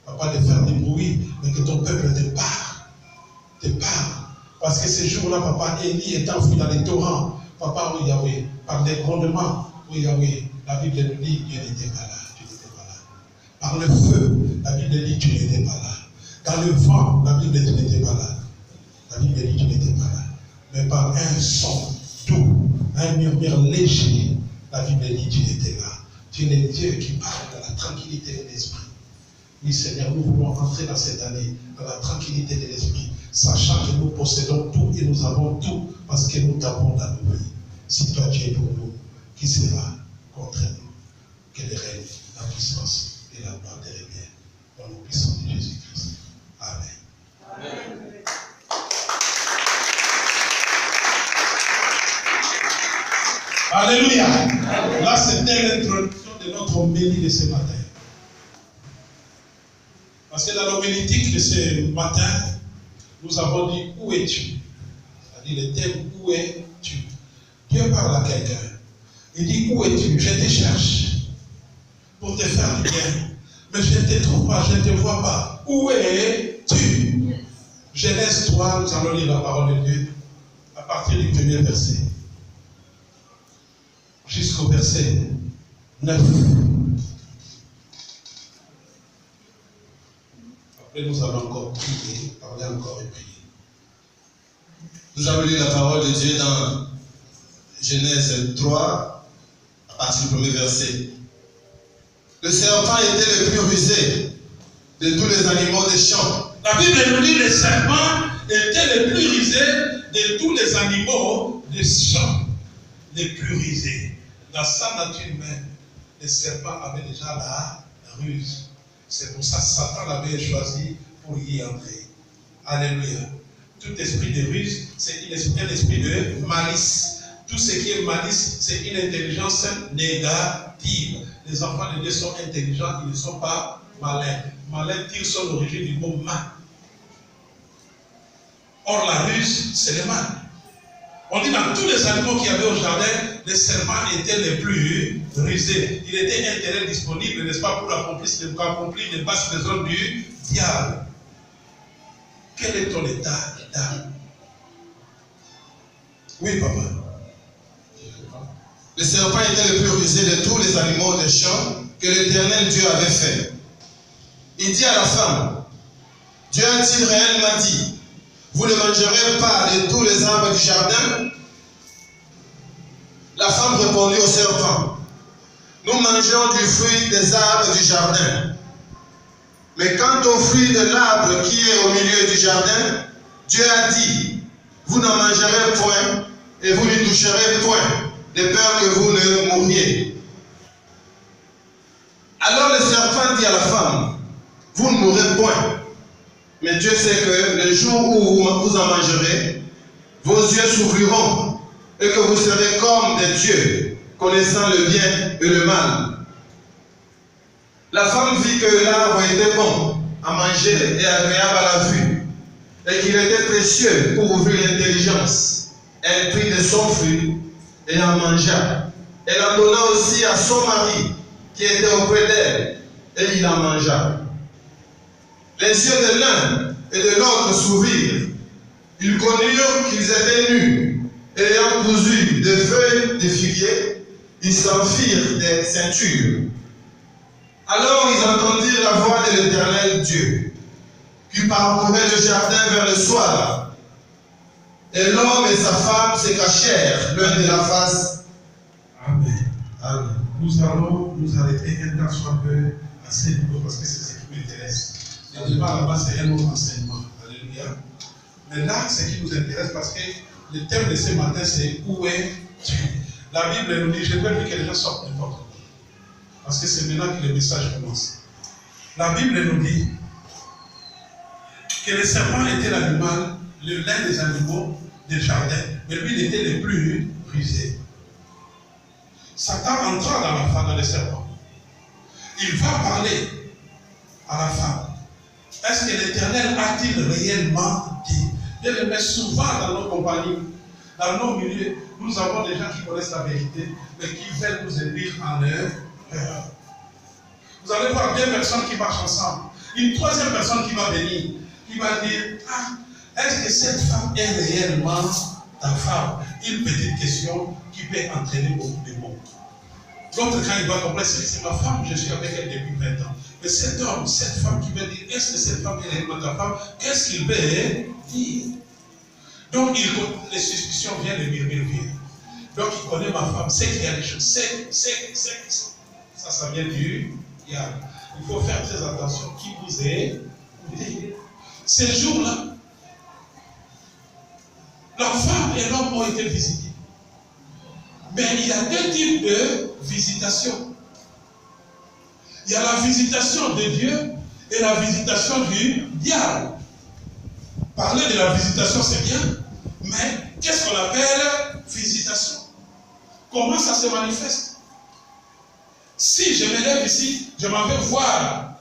B: papa, de faire du bruit, mais que ton peuple te parle. Parce que ces jours-là, papa, Élie est enfoui dans les torrents. Papa, oui, Yahweh, par des grondements, oui, Yahweh, la Bible nous dit, Dieu n'était pas là, tu n'étais pas là. Par le feu, la Bible dit, tu n'étais pas là. Dans le vent, la Bible dit, tu n'étais pas là. La Bible dit, tu n'étais pas là. Mais par un son doux, un murmure léger, la Bible dit, tu étais là. Tu es le Dieu qui parle dans la tranquillité de l'esprit. Oui, Seigneur, nous voulons entrer dans cette année, dans la tranquillité de l'esprit, sachant que nous possédons tout et nous avons tout, parce que nous t'avons dans nos vies. Si toi tu es pour nous, qui sera contre nous? Que le règne, la puissance et la gloire te reviennent. Dans le puissant de Jésus-Christ. Amen. Amen. Alléluia. Là, c'était l'introduction de notre homélie de ce matin. Parce que dans l'homélétique de ce matin, nous avons dit où es-tu? C'est-à-dire le thème où es-tu? Dieu parle à quelqu'un. Il dit où es-tu? Je te cherche pour te faire du bien. Mais je ne te trouve pas, je ne te vois pas. Où es-tu? Genèse 3, nous allons lire la parole de Dieu à partir du premier verset jusqu'au verset 9. Après, nous allons encore prier, parler encore et prier.
C: Nous avons lu la parole de Dieu dans Genèse 3, à partir du premier verset. Le serpent était le plus rusé de tous les animaux des champs.
B: La Bible nous dit que le serpent était le plus rusé de tous les animaux des champs. Les plus rusés. Dans sa nature même, le serpent avait déjà la ruse. C'est pour ça que Satan l'avait choisi pour y entrer. Alléluia. Tout esprit de ruse, c'est un esprit de malice. Tout ce qui est malice, c'est une intelligence négative. Les enfants de Dieu sont intelligents, ils ne sont pas malins. Malin tire son origine du mot mal. Or, la ruse, c'est le mal. On dit dans tous les animaux qu'il y avait au jardin, le serpent était le plus rusé. Il était intérêt disponible, n'est-ce pas, pour accomplir les basses raisons du diable. Quel est ton état d'âme? Oui, papa.
C: Le serpent était le plus rusé de tous les animaux des champs que l'Éternel Dieu avait fait. Il dit à la femme, Dieu a-t-il réellement dit, vous ne mangerez pas de tous les arbres du jardin? La femme répondit au serpent, nous mangeons du fruit des arbres du jardin. Mais quant au fruit de l'arbre qui est au milieu du jardin, Dieu a dit, vous n'en mangerez point et vous n'y toucherez point, de peur que vous ne mouriez. Alors le serpent dit à la femme, vous ne mourrez point. Mais Dieu sait que le jour où vous en mangerez, vos yeux s'ouvriront et que vous serez comme des dieux, connaissant le bien et le mal. La femme vit que l'arbre était bon à manger et agréable à la vue, et qu'il était précieux pour ouvrir l'intelligence. Elle prit de son fruit et en mangea. Elle en donna aussi à son mari qui était auprès d'elle, et il en mangea. Les yeux de l'un et de l'autre s'ouvrirent. Ils connurent qu'ils étaient nus, et ayant cousu des feuilles de figuier, ils s'en firent des ceintures. Alors ils entendirent la voix de l'Éternel Dieu, qui parcourait le jardin vers le soir. Et l'homme et sa femme se cachèrent l'un de la face.
B: Amen.
C: Amen.
B: Nous allons nous arrêter un temps soit peu à ce niveau parce que c'est ce qui m'intéresse. Le débat là-bas, c'est un autre enseignement. Alléluia. Mais là, ce qui nous intéresse, parce que le thème de ce matin, c'est où est Dieu. La Bible nous dit, je veux que les gens sortent n'importe quoi. Parce que c'est maintenant que le message commence. La Bible nous dit que le serpent était l'animal, l'un des animaux du jardin. Mais lui, il était le plus rusé. Satan entra dans la femme, dans le serpent. Il va parler à la femme. Est-ce que l'Éternel a-t-il réellement dit? Bien aimé, souvent dans nos compagnies, dans nos milieux, nous avons des gens qui connaissent la vérité, mais qui veulent nous induire en erreur. Vous allez voir deux personnes qui marchent ensemble. Une troisième personne qui va venir, qui va dire, ah, est-ce que cette femme est réellement ta femme? Une petite question qui peut entraîner beaucoup de mots. L'autre, quand il va comprendre, c'est ma femme, je suis avec elle depuis 20 ans. Mais cet homme, cette femme qui veut dire, est-ce que cette femme est réellement ta femme? Qu'est-ce qu'il veut dire? Donc, les suspicions viennent, les murmures viennent. Donc, il connaît ma femme, c'est qu'il y a des choses, ça vient du diable. Il faut faire très attention. Qui vous est? Ces jours-là, la femme et l'homme ont été visités. Mais il y a deux types de visitation. Il y a la visitation de Dieu et la visitation du diable. Parler de la visitation, c'est bien, mais qu'est-ce qu'on appelle visitation? Comment ça se manifeste? Si je me lève ici, je m'en vais voir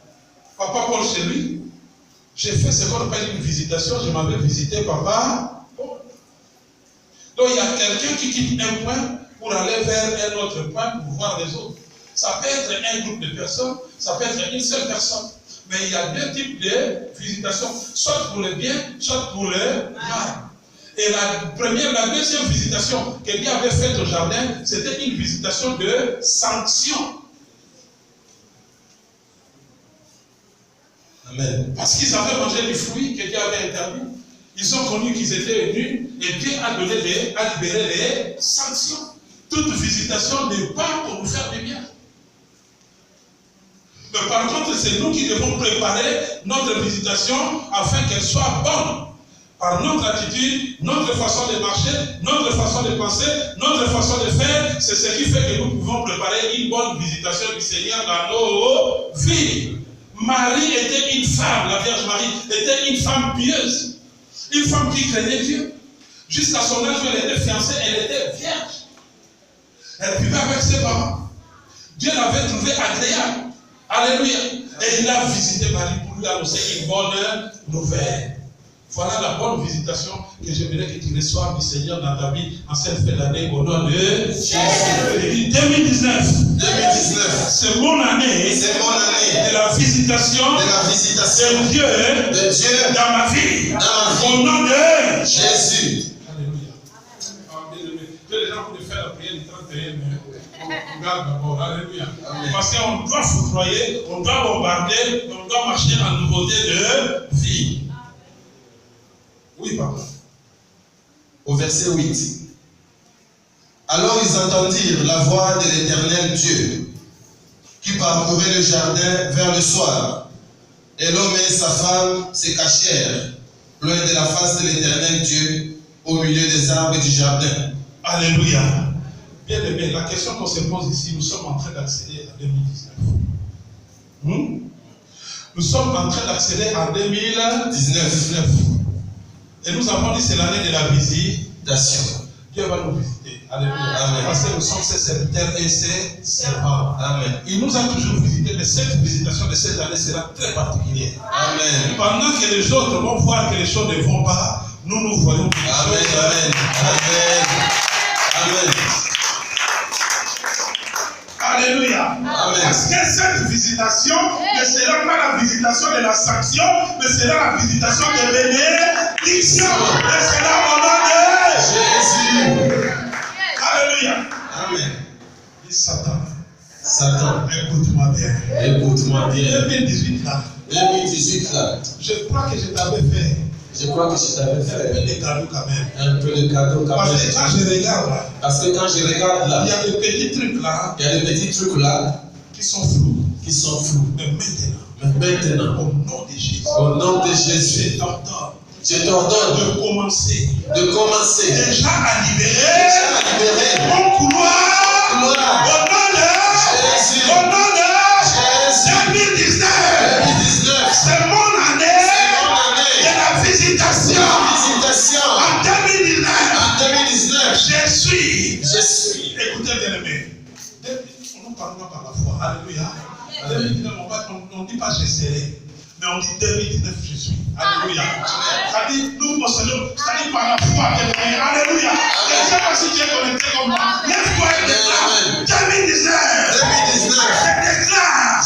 B: Papa Paul chez lui, j'ai fait ce qu'on appelle une visitation, je m'en vais visiter Papa Paul. Donc il y a quelqu'un qui quitte un point pour aller vers un autre point pour voir les autres. Ça peut être un groupe de personnes, ça peut être une seule personne. Mais il y a deux types de visitations, soit pour le bien, soit pour le mal. Et la deuxième visitation que Dieu avait faite au jardin, c'était une visitation de sanction. Amen. Parce qu'ils avaient mangé du fruit que Dieu avait interdit. Ils ont connu qu'ils étaient nus et Dieu a libéré les sanctions. Toute visitation n'est pas pour nous faire du bien. Mais par contre, c'est nous qui devons préparer notre visitation afin qu'elle soit bonne. Par notre attitude, notre façon de marcher, notre façon de penser, notre façon de faire, c'est ce qui fait que nous pouvons préparer une bonne visitation du Seigneur dans nos vies. Marie était une femme, la Vierge Marie était une femme pieuse, une femme qui craignait Dieu. Jusqu'à son âge où elle était fiancée, elle était vierge. Elle vivait avec ses parents. Dieu l'avait trouvée agréable. Alléluia. Et il a visité Marie pour lui annoncer une bonne nouvelle. Voilà la bonne visitation que j'aimerais que tu reçoives du Seigneur dans ta vie en cette fin d'année au nom de Jésus. 2019. C'est mon année. De la visitation. De Dieu. Dans ma vie. Au nom de Jésus. Alléluia. Les gens vont faire la prière du 31 mai. On regarde d'abord. Alléluia. Parce qu'on doit foudroyer, on doit bombarder, on doit marcher en nouveauté de vie. Oui, papa.
C: Au verset 8. Alors ils entendirent la voix de l'Éternel Dieu qui parcourait le jardin vers le soir. Et l'homme et sa femme se cachèrent loin de la face de l'Éternel Dieu au milieu des arbres du jardin.
B: Alléluia. Bien aimé, la question qu'on se pose ici, nous sommes en train d'accéder à 2019. Nous sommes en train d'accéder à 2019. Et nous avons dit que c'est l'année de la visitation. Dieu va nous visiter. Alléluia. Amen. Parce que nous sommes ses serviteurs et ses servants. Amen. Il nous a toujours visités, mais cette visitation de cette année sera très particulière. Amen. Pendant que les autres vont voir que les choses ne vont pas, nous voyons que les choses. Amen. Amen. Amen. Alléluia. Amen. Parce que cette visitation ne sera pas la visitation de la sanction, mais sera la visitation de bénédiction. Et sera au nom de Jésus. Alléluia. Amen. Et Satan, écoute-moi bien. 2018 là. Je crois que je t'avais fait.
C: Je crois que je t'avais
B: un peu
C: fait
B: de cadeaux quand même.
C: un peu de cadeau quand
B: Parce
C: même.
B: que quand je regarde là,
C: Parce que quand je regarde là,
B: il y a des petits trucs là
C: il y a des petits trucs là
B: qui sont flous.
C: qui sont flous.
B: Mais maintenant,
C: Mais maintenant,
B: au nom de Jésus,
C: au nom de Jésus,
B: je t'ordonne
C: je t'ordonne
B: de commencer déjà à libérer mon couloir au nom de
C: Jésus.
B: au nom de
C: Jésus.
B: 2019.
C: 2019,
B: C'est mon année de la visitation.
C: visitation.
B: En 2019,
C: En 2019,
B: je suis.
C: je suis.
B: Écoutez bien aimé. On ne parle pas par la foi. Alléluia. 2019, on ne dit pas je serai. Mais on dit 2019, je suis. Alléluia. Ça dit, nous possédons, ça dit par la foi, bien aimé. Alléluia. Je ne sais pas si tu es connecté comme moi. Lève-toi et déclare. 2019.
C: 2019,
B: Je déclare.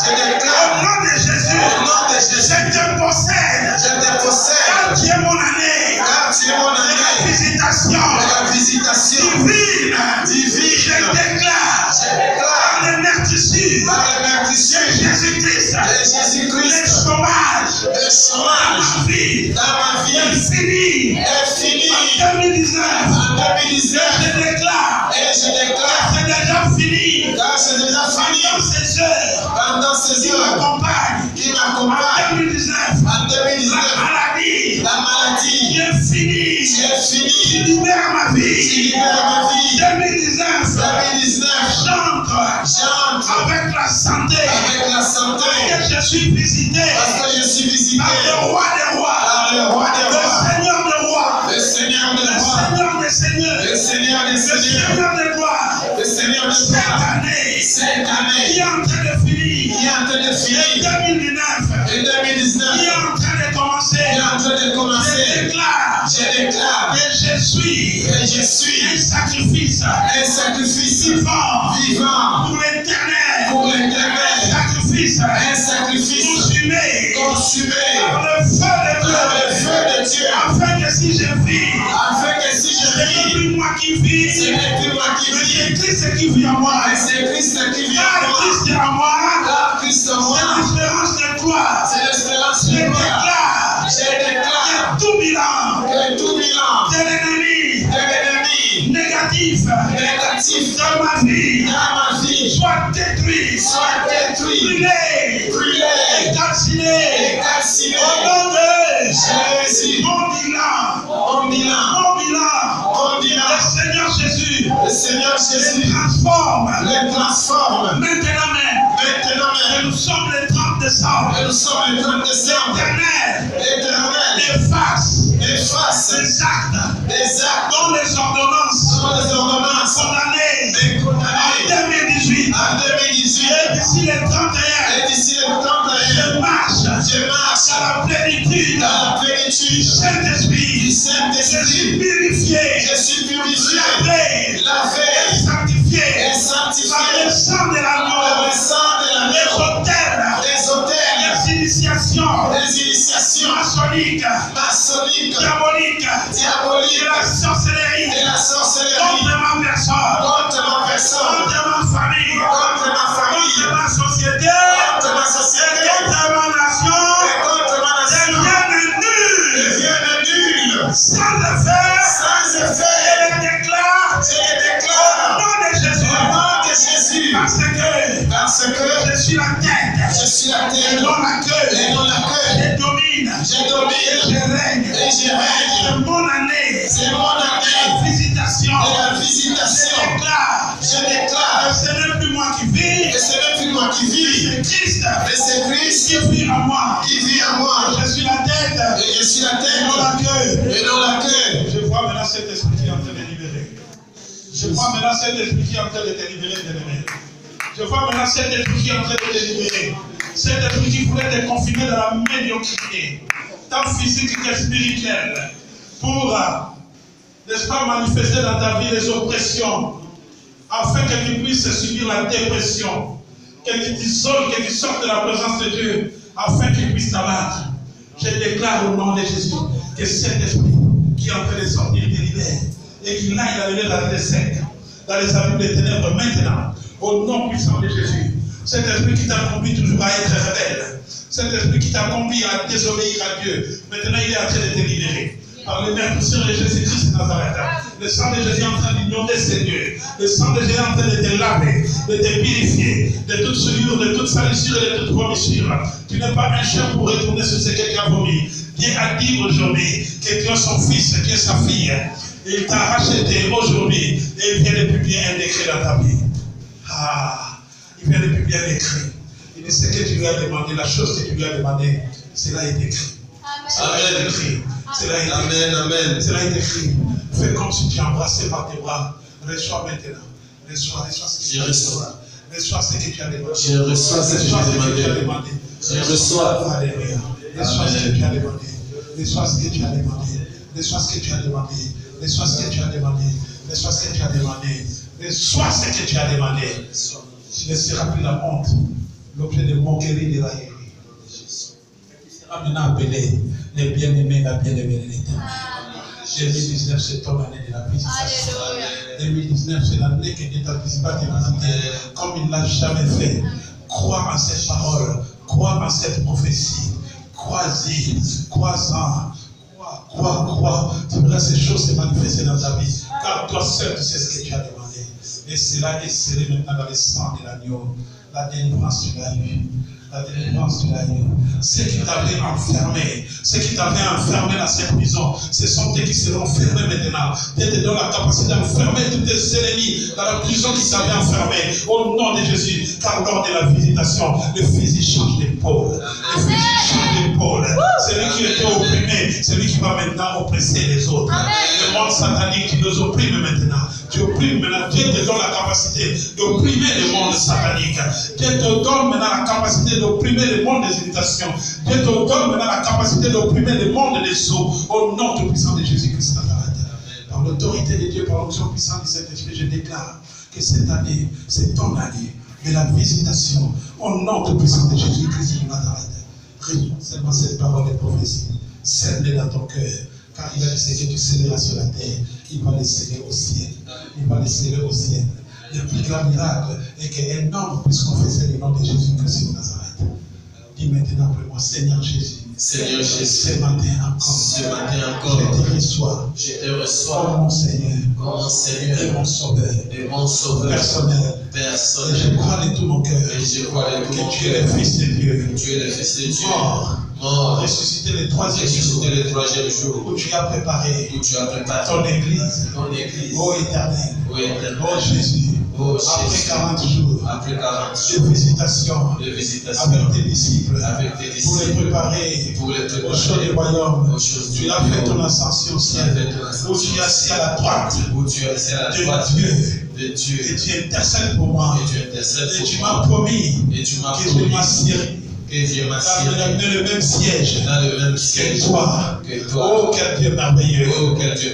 B: Au nom de Jésus.
C: au nom de Jésus,
B: Je te possède.
C: je te possède.
B: Car tu es mon année.
C: Car tu es mon
B: De la
C: année
B: visitation.
C: de la visitation
B: Divine.
C: divine.
B: Je déclare.
C: Je déclare
B: Par le mertissure.
C: par le baptême
B: Jésus-Christ.
C: de
B: Le
C: Jésus-Christ,
B: chômage.
C: le chômage
B: Ma vie.
C: dans ma
B: est
C: vie
B: fini.
C: est fini.
B: En 2019.
C: En 2019,
B: Je déclare.
C: et je déclare,
B: C'est déjà fini.
C: car c'est déjà fini
B: Dans ces heures.
C: pendant ces
B: Qui
C: heures
B: m'accompagne.
C: qui
B: En
C: m'accompagnent.
B: 2019.
C: En 2019,
B: La maladie.
C: la maladie
B: Qui est finie.
C: est
B: Qui
C: finie.
B: libère ma
C: Qui
B: vie.
C: libère ma vie.
B: 2019.
C: 2019,
B: J'entre
C: j'entre
B: avec la santé.
C: avec la santé
B: Que je suis visité
C: parce que je suis visité
B: par le roi des rois.
C: par le roi des
B: Le
C: rois,
B: Seigneur des rois.
C: le Seigneur des
B: Le
C: rois,
B: Seigneur des seigneurs.
C: le Seigneur des
B: Le
C: seigneurs,
B: Seigneur des gloires.
C: le Seigneur des
B: Cette
C: rois.
B: année
C: Cette année
B: qui est en train de finir.
C: qui est en train de
B: Et
C: finir,
B: 2019
C: et 2019
B: qui est en train de commencer.
C: qui est en train de
B: Je
C: commencer,
B: déclare
C: je déclare
B: que je suis
C: que je
B: un
C: suis
B: sacrifice
C: un sacrifice
B: vivant
C: vivant
B: pour l'éternel.
C: pour
B: Un
C: l'éternel,
B: sacrifice
C: un sacrifice
B: consumé
C: consumé
B: par le feu de
C: par le
B: Dieu.
C: feu de Dieu,
B: Afin que si je vis,
C: afin que si je
B: ce n'est
C: vis,
B: plus moi qui
C: ce
B: vis,
C: n'est plus moi qui
B: mais
C: vis,
B: c'est Christ qui vit en moi.
C: mais c'est Christ qui vit en
B: Car
C: moi.
B: Christ est en moi,
C: Car Christ en moi,
B: c'est l'espérance de gloire.
C: c'est l'espérance
B: Je
C: de gloire.
B: déclare
C: Je déclare
B: que tout bilan
C: que tout bilan
B: de l'ennemi
C: de l'ennemi
B: négatif
C: négatif
B: dans ma vie
C: dans ma vie
B: soit détruit,
C: soit détruit,
B: brûlé,
C: brûlé
B: et calciné.
C: et calciné.
B: Au nom de
C: Jésus,
B: mon bilan,
C: mon bilan,
B: mon bilan,
C: mon bilan,
B: le Seigneur Jésus
C: le Seigneur Jésus
B: transforme
C: les transforme.
B: maintenant même.
C: Maintenant
B: Et
C: même,
B: nous sommes le 30 décembre.
C: et nous sommes le 30 décembre.
B: L'éternel
C: L'Éternel efface
B: des actes
C: des actes
B: dont les ordonnances
C: sur les ordonnances
B: condamnées
C: des
B: en
C: condamnés
B: 2018.
C: en 2018.
B: Et d'ici le 31,
C: Et d'ici le 31,
B: je marche
C: je marche
B: dans la plénitude
C: dans la
B: du
C: plénitude
B: Saint-Esprit.
C: du
B: Je suis
C: Saint-Esprit.
B: purifié,
C: Je suis purifié,
B: lavé,
C: lavé
B: et sanctifié
C: et
B: par
C: sanctifié
B: le sang de
C: par
B: l'agneau.
C: le sang de
B: Les
C: l'agneau,
B: hôtels,
C: les hôtels,
B: les initiations
C: les initiations
B: maçonniques,
C: maçonniques,
B: diaboliques, de
C: diaboliques
B: la sorcellerie
C: et la sorcellerie
B: contre ma personne,
C: contre ma personne,
B: contre ma famille,
C: contre ma famille,
B: contre ma société,
C: contre ma société
B: et contre ma nation,
C: et contre ma nation.
B: deviennent nuls,
C: Deviennent nuls,
B: sans effet,
C: sans
B: et
C: effet.
B: les déclare
C: Je les
B: au
C: déclare
B: nom de Jésus,
C: au nom de Jésus,
B: parce que
C: je
B: suis la tête,
C: je suis la
B: et
C: tête
B: non la queue,
C: et non la queue.
B: je domine,
C: Je domine
B: je règne,
C: et je règne.
B: c'est mon année,
C: C'est mon année
B: visitation,
C: de la
B: je
C: visitation.
B: déclare,
C: Je déclare
B: ce n'est plus moi qui vis,
C: que ce n'est plus moi qui vis,
B: c'est Christ
C: mais c'est Christ
B: qui vit en moi.
C: qui vit en moi.
B: Je suis la tête,
C: Et je suis la
B: et non la
C: tête
B: queue.
C: et non la queue.
B: Je vois maintenant cet esprit qui est en train de libérer. Je vois maintenant cet esprit qui est en train de te libérer, bien-aimé. Je vois maintenant cet esprit qui est en train de te libérer. Cet esprit qui voulait te confiner dans la médiocrité, tant physique que spirituelle, pour, n'est-ce pas, manifester dans ta vie les oppressions, afin que tu puisses subir la dépression, que tu t'isoles, que tu sortes de la présence de Dieu, afin qu'il puisse t'abattre. Je déclare au nom de Jésus que cet esprit qui est en train de sortir te libère et qu'il aille dans les sec, dans les abîmes des ténèbres maintenant, au nom puissant de Jésus. Cet esprit qui t'a conduit toujours à être rebelle, Cet esprit qui t'a conduit à désobéir à Dieu, maintenant il est en train de te libérer. Par le même sur le Jésus-Christ de Nazareth. Le sang de Jésus est en train d'inonder ses dieux. Le sang de Jésus est en train de te laver, de te purifier, de toute souillure, de toute salissure et de toute vomissure. Tu n'es pas un chien pour retourner sur ce que tu as vomi. Dieu a dit aujourd'hui que tu es son fils, tu es sa fille. Il t'a racheté aujourd'hui et il vient de publier un décret dans ta vie. Il vient de publier un décret. Il dit ce que tu lui as demandé, la chose que tu lui as demandé, cela est écrit. Cela est écrit. Cela est écrit.
C: Amen.
B: Cela est écrit. Fais comme si tu es embrassé par tes bras. Reçois maintenant. Reçois ce que tu as demandé. Reçois ce que tu as demandé.
C: Je reçois ce que tu as demandé. Je reçois.
B: Alléluia. Reçois ce que tu as demandé. Reçois ce que tu as demandé. Reçois ce que tu as demandé. Reçois ce que tu as demandé. Reçois ce que tu as demandé. Reçois ce que tu as demandé. Tu ne seras plus la honte, l'objet de moquerie de la haine. Maintenant appelé les bien-aimés, la bien-aimée de l'Éternel. 2019, c'est ton année de la visitation. 2019, c'est l'année que Dieu t'a visité comme il ne l'a jamais fait. Crois en cette parole, crois en cette prophétie. Crois-y, crois-en. Crois. Tu verras ces choses se manifester dans ta vie. Car toi seul, tu sais ce que tu as demandé. Et cela est scellé maintenant dans le sang de l'agneau. La délivrance, tu l'as eu. La délivrance, tu l'as eu. Ceux qui t'avaient enfermé, dans cette prison, ce sont eux qui seront fermés maintenant. Dieu te donne la capacité d'enfermer tous tes ennemis dans la prison qui t'avaient enfermé. Au nom de Jésus, car lors de la visitation, le fusil change d'épaule. Le fusil change d'épaule. Celui qui était opprimé, celui qui va maintenant oppresser les autres. Le monde satanique qui nous opprime maintenant. Tu opprimes maintenant. Dieu te donne la capacité d'opprimer le monde satanique. Dieu te donne maintenant la capacité d'opprimer le monde des imitations. Dieu te donne maintenant la capacité d'opprimer le monde des eaux. Au nom tout puissant de Jésus-Christ de Nazareth. Par l'autorité de Dieu, par l'onction puissante de cet esprit, je déclare que cette année, c'est ton année de la visitation. Au nom tout puissant de Jésus-Christ de Nazareth. Réponds seulement cette parole de prophétie. Scelle-les dans ton cœur. Car il a dit ce que tu scelleras sur la terre, il va les sceller au ciel. Il va les sceller au ciel. Le plus grand miracle est qu'un homme puisse confesser le nom de Jésus-Christ de Nazareth. Dis maintenant après moi, Seigneur Jésus.
C: Seigneur Jésus,
B: ce matin encore, je te reçois comme mon Seigneur, et mon Sauveur, personnel. Et je crois de tout mon cœur que tu es le Fils de Dieu, mort, ressuscité le troisième jour, où tu as préparé ton église, ô Éternel, ô Jésus. Après 40 jours de visitation avec tes disciples, pour les préparer aux choses du royaume, tu as fait ton ascension au ciel, où tu es assis à la droite de Dieu, et tu intercèdes pour moi, et tu m'as promis que je m'assierai dans le même siège que toi. Oh, quel Dieu merveilleux que tu es.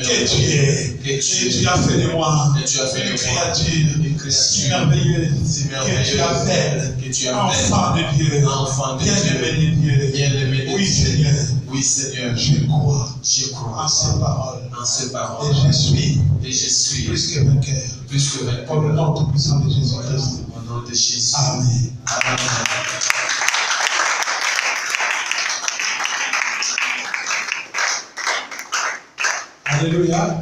B: Et tu as fait de moi une créature si merveilleuse que tu appelles enfant de Dieu, bien-aimé de Dieu. Oui, Seigneur, je crois en ces paroles. Et je suis plus que vainqueur. Au nom tout-puissant de Jésus-Christ. Amen. Alléluia.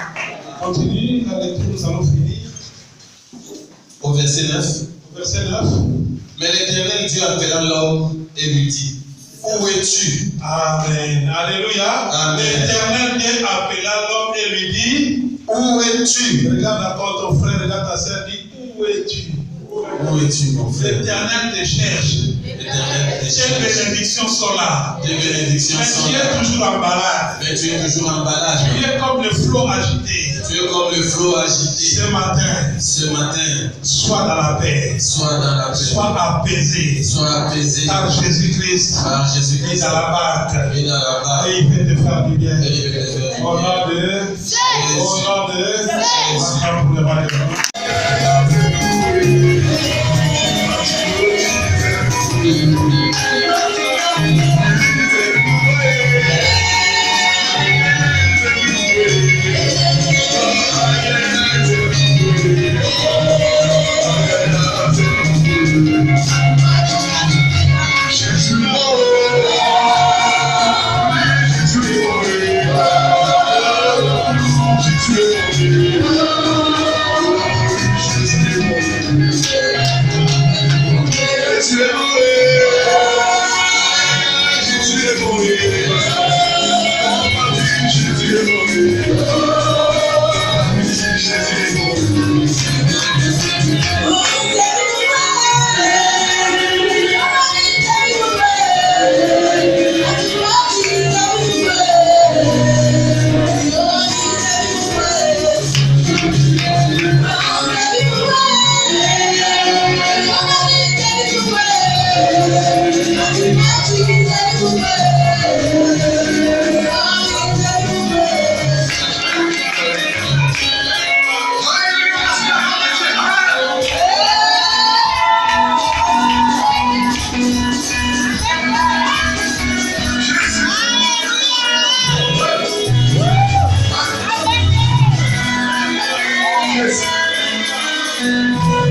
B: Continue la lecture, nous allons finir.
C: Au verset 9.
B: Mais
C: l'Éternel Dieu appela l'homme et lui dit, où es-tu?
B: Amen. Alléluia.
C: Amen.
B: L'Éternel Dieu appela l'homme et lui dit,
C: où es-tu?
B: Regarde encore ton frère, regarde ta sœur, dit, où es-tu?
C: Où es-tu, mon frère?
B: L'Éternel te cherche. Tes bénédictions sont là. Mais tu es toujours en balade. Tu es comme le flot agité. Ce matin, sois dans la paix. Sois apaisé. Car Jésus-Christ est dans la barque. Et il veut te faire du bien. Au nom de Jésus.
A: Oh,